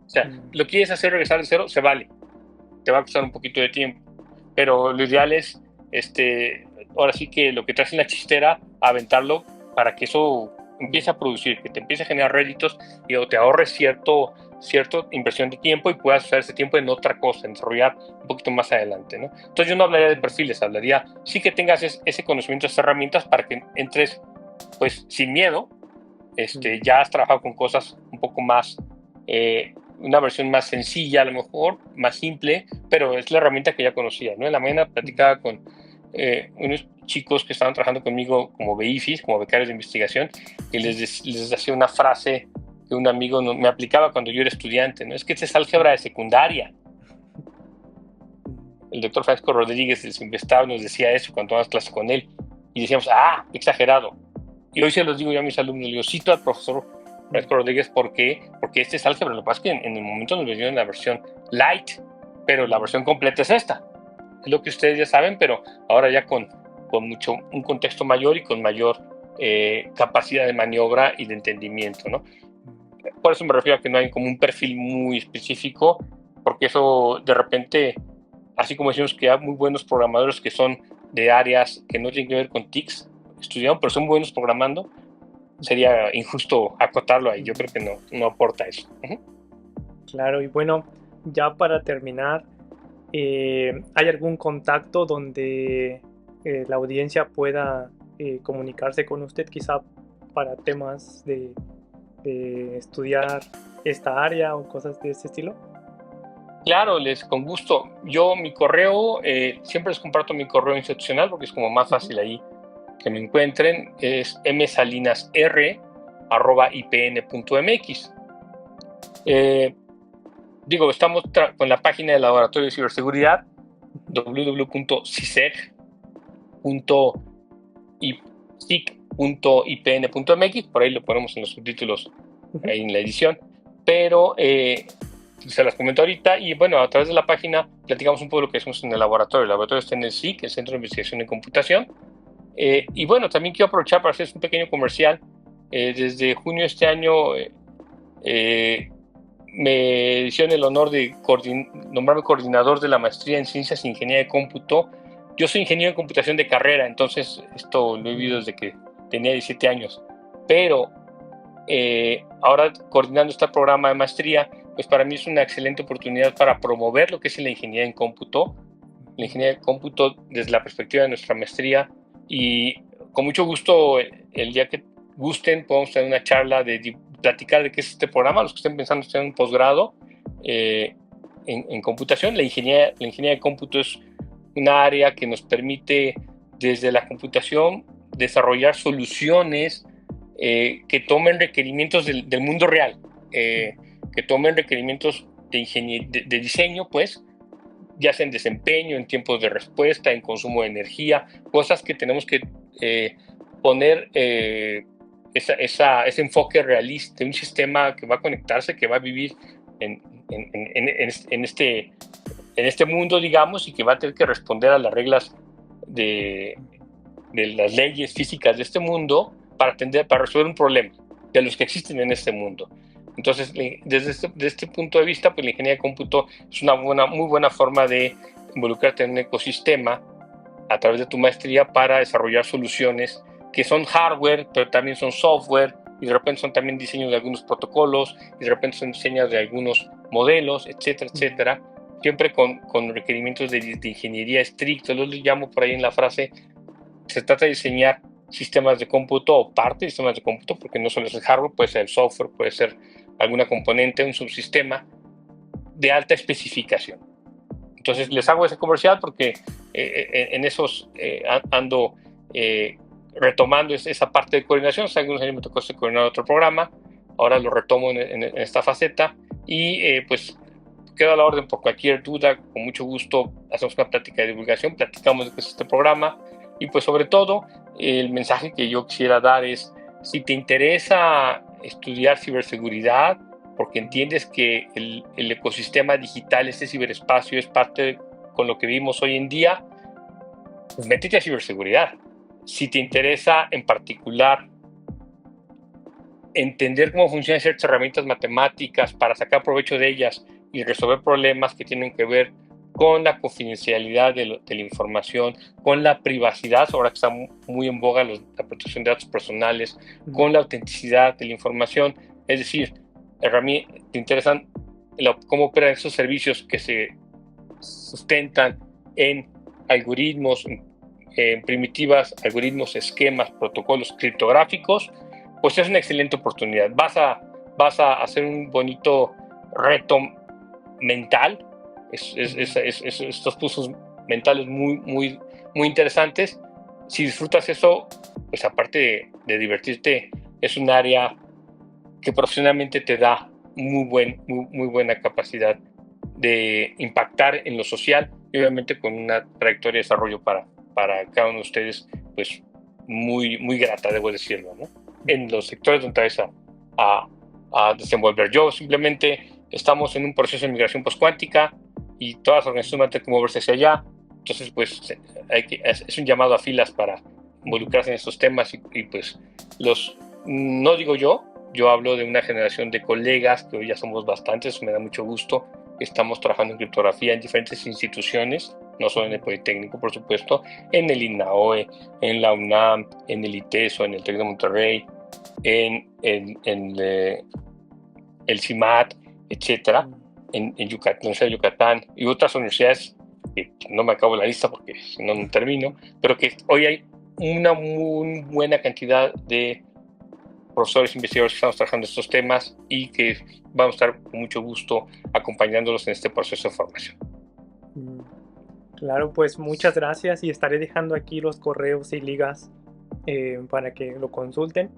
O sea, lo quieres hacer regresar de cero, se vale. Te va a costar un poquito de tiempo, pero lo ideal es ahora sí que lo que traes en la chistera, aventarlo para que eso empiece a producir, que te empiece a generar réditos y o te ahorres cierta inversión de tiempo y puedas usar ese tiempo en otra cosa, en desarrollar un poquito más adelante, ¿no? Entonces yo no hablaría de perfiles, hablaría sí que tengas ese conocimiento, esas herramientas para que entres pues sin miedo. Ya has trabajado con cosas un poco más, una versión más sencilla, a lo mejor, más simple, pero es la herramienta que ya conocía, ¿no? En la mañana platicaba con unos chicos que estaban trabajando conmigo como BIFIs, como becarios de investigación, y les decía una frase que un amigo me aplicaba cuando yo era estudiante, ¿no? Es que es álgebra de secundaria. El doctor Francisco Rodríguez del Simvestab nos decía eso cuando tomamos clase con él, y decíamos, exagerado. Y hoy se los digo yo a mis alumnos, les digo, cito al profesor Francisco Rodríguez, ¿por qué? Porque este es álgebra. Lo que pasa es que en el momento nos vendieron la versión light, pero la versión completa es esta. Es lo que ustedes ya saben, pero ahora ya con un contexto mayor y con mayor capacidad de maniobra y de entendimiento, ¿no? Por eso me refiero a que no hay como un perfil muy específico, porque eso de repente, así como decimos que hay muy buenos programadores que son de áreas que no tienen que ver con TICs, estudiaron, pero son buenos programando, sería injusto acotarlo ahí. Yo creo que no aporta eso. Claro, y bueno, ya para terminar, ¿hay algún contacto donde la audiencia pueda comunicarse con usted quizá para temas de estudiar esta área o cosas de ese estilo? Claro, con gusto. Yo mi correo, siempre les comparto mi correo institucional porque es como más fácil ahí que me encuentren, es msalinasr@ipn.mx. Estamos con la página del Laboratorio de Ciberseguridad, www.cisec.ipn.mx, por ahí lo ponemos en los subtítulos, ahí en la edición, pero se las comento ahorita. Y bueno, a través de la página platicamos un poco de lo que hacemos en el laboratorio. El laboratorio está en el SIC, el Centro de Investigación en Computación. Y bueno, también quiero aprovechar para hacer un pequeño comercial. Desde junio de este año me hicieron el honor de nombrarme coordinador de la maestría en Ciencias e Ingeniería de Cómputo. Yo soy ingeniero de computación de carrera, entonces esto lo he vivido desde que tenía 17 años. Pero ahora coordinando este programa de maestría, pues para mí es una excelente oportunidad para promover lo que es la ingeniería en cómputo, la ingeniería de cómputo desde la perspectiva de nuestra maestría. Y con mucho gusto, el día que gusten, podemos tener una charla de platicar de qué es este programa, los que estén pensando en un posgrado en computación. La ingeniería de cómputo es una área que nos permite desde la computación desarrollar soluciones que tomen requerimientos del mundo real, que tomen requerimientos de diseño, pues, ya sea en desempeño, en tiempos de respuesta, en consumo de energía, cosas que tenemos que poner ese enfoque realista de un sistema que va a conectarse, que va a vivir en este mundo, digamos, y que va a tener que responder a las reglas de las leyes físicas de este mundo para resolver un problema de los que existen en este mundo. Entonces, desde este punto de vista, pues la ingeniería de cómputo es una muy buena forma de involucrarte en un ecosistema a través de tu maestría para desarrollar soluciones que son hardware, pero también son software, y de repente son también diseños de algunos protocolos, y de repente son diseños de algunos modelos, etcétera, etcétera, siempre con requerimientos de ingeniería estrictos. Yo les llamo por ahí en la frase, se trata de diseñar sistemas de cómputo o parte de sistemas de cómputo, porque no solo es el hardware, puede ser el software, puede ser alguna componente, un subsistema de alta especificación. Entonces les hago ese comercial porque en esos ando retomando esa parte de coordinación. Hace algunos años me tocó ser coordinador de otro programa, ahora lo retomo en esta faceta y pues quedo a la orden por cualquier duda. Con mucho gusto hacemos una plática de divulgación, platicamos de qué es este programa. Y pues sobre todo, el mensaje que yo quisiera dar es, si te interesa estudiar ciberseguridad, porque entiendes que el ecosistema digital, este ciberespacio, es parte con lo que vivimos hoy en día, pues métete a ciberseguridad. Si te interesa en particular entender cómo funcionan ciertas herramientas matemáticas para sacar provecho de ellas y resolver problemas que tienen que ver con la confidencialidad de la información, con la privacidad, ahora que está muy en boga la protección de datos personales, con la autenticidad de la información, es decir, te interesan cómo operan esos servicios que se sustentan en algoritmos, en primitivas, algoritmos, esquemas, protocolos criptográficos, pues es una excelente oportunidad. Vas a hacer un bonito reto mental, estos cursos mentales muy interesantes. Si disfrutas eso, pues aparte de divertirte, es un área que profesionalmente te da muy buena capacidad de impactar en lo social y obviamente con una trayectoria de desarrollo para cada uno de ustedes, pues muy grata, debo decirlo, ¿no? En los sectores donde vais a desenvolver. Yo simplemente estamos en un proceso de migración postcuántica y todas las organizaciones van a tener que moverse hacia allá. Entonces, pues es un llamado a filas para involucrarse en estos temas y pues no digo yo hablo de una generación de colegas que hoy ya somos bastantes, me da mucho gusto. Estamos trabajando en criptografía en diferentes instituciones, no solo en el Politécnico, por supuesto, en el INAOE, en la UNAM, en el ITESO, en el TEC de Monterrey, en el CIMAT, etcétera, en Yucatán, la Universidad de Yucatán y otras universidades que no me acabo la lista porque si no termino, pero que hoy hay una muy buena cantidad de profesores investigadores que estamos trabajando estos temas y que vamos a estar con mucho gusto acompañándolos en este proceso de formación. Claro, pues muchas gracias y estaré dejando aquí los correos y ligas para que lo consulten.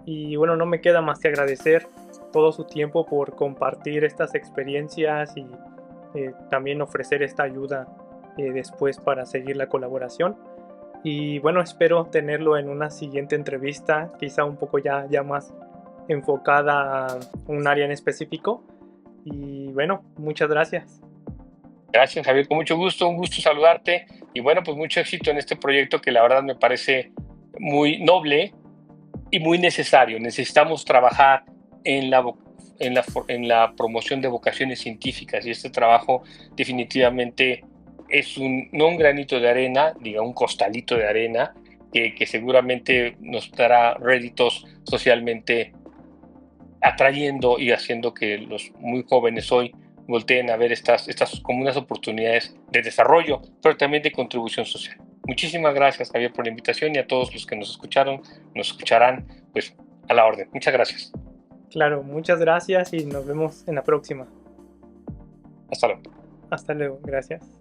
Y bueno, no me queda más que agradecer todo su tiempo por compartir estas experiencias y también ofrecer esta ayuda después para seguir la colaboración. Y bueno, espero tenerlo en una siguiente entrevista, quizá un poco ya más enfocada a un área en específico. Y bueno, muchas gracias. Gracias, Javier, con mucho gusto, un gusto saludarte y bueno, pues mucho éxito en este proyecto que la verdad me parece muy noble y muy necesario. Necesitamos trabajar en la promoción de vocaciones científicas y este trabajo definitivamente es no un granito de arena, diga un costalito de arena que seguramente nos dará réditos socialmente atrayendo y haciendo que los muy jóvenes hoy volteen a ver estas como unas oportunidades de desarrollo, pero también de contribución social. Muchísimas gracias, Javier, por la invitación y a todos los que nos escucharon, nos escucharán, pues a la orden. Muchas gracias. Claro, muchas gracias y nos vemos en la próxima. Hasta luego. Hasta luego, gracias.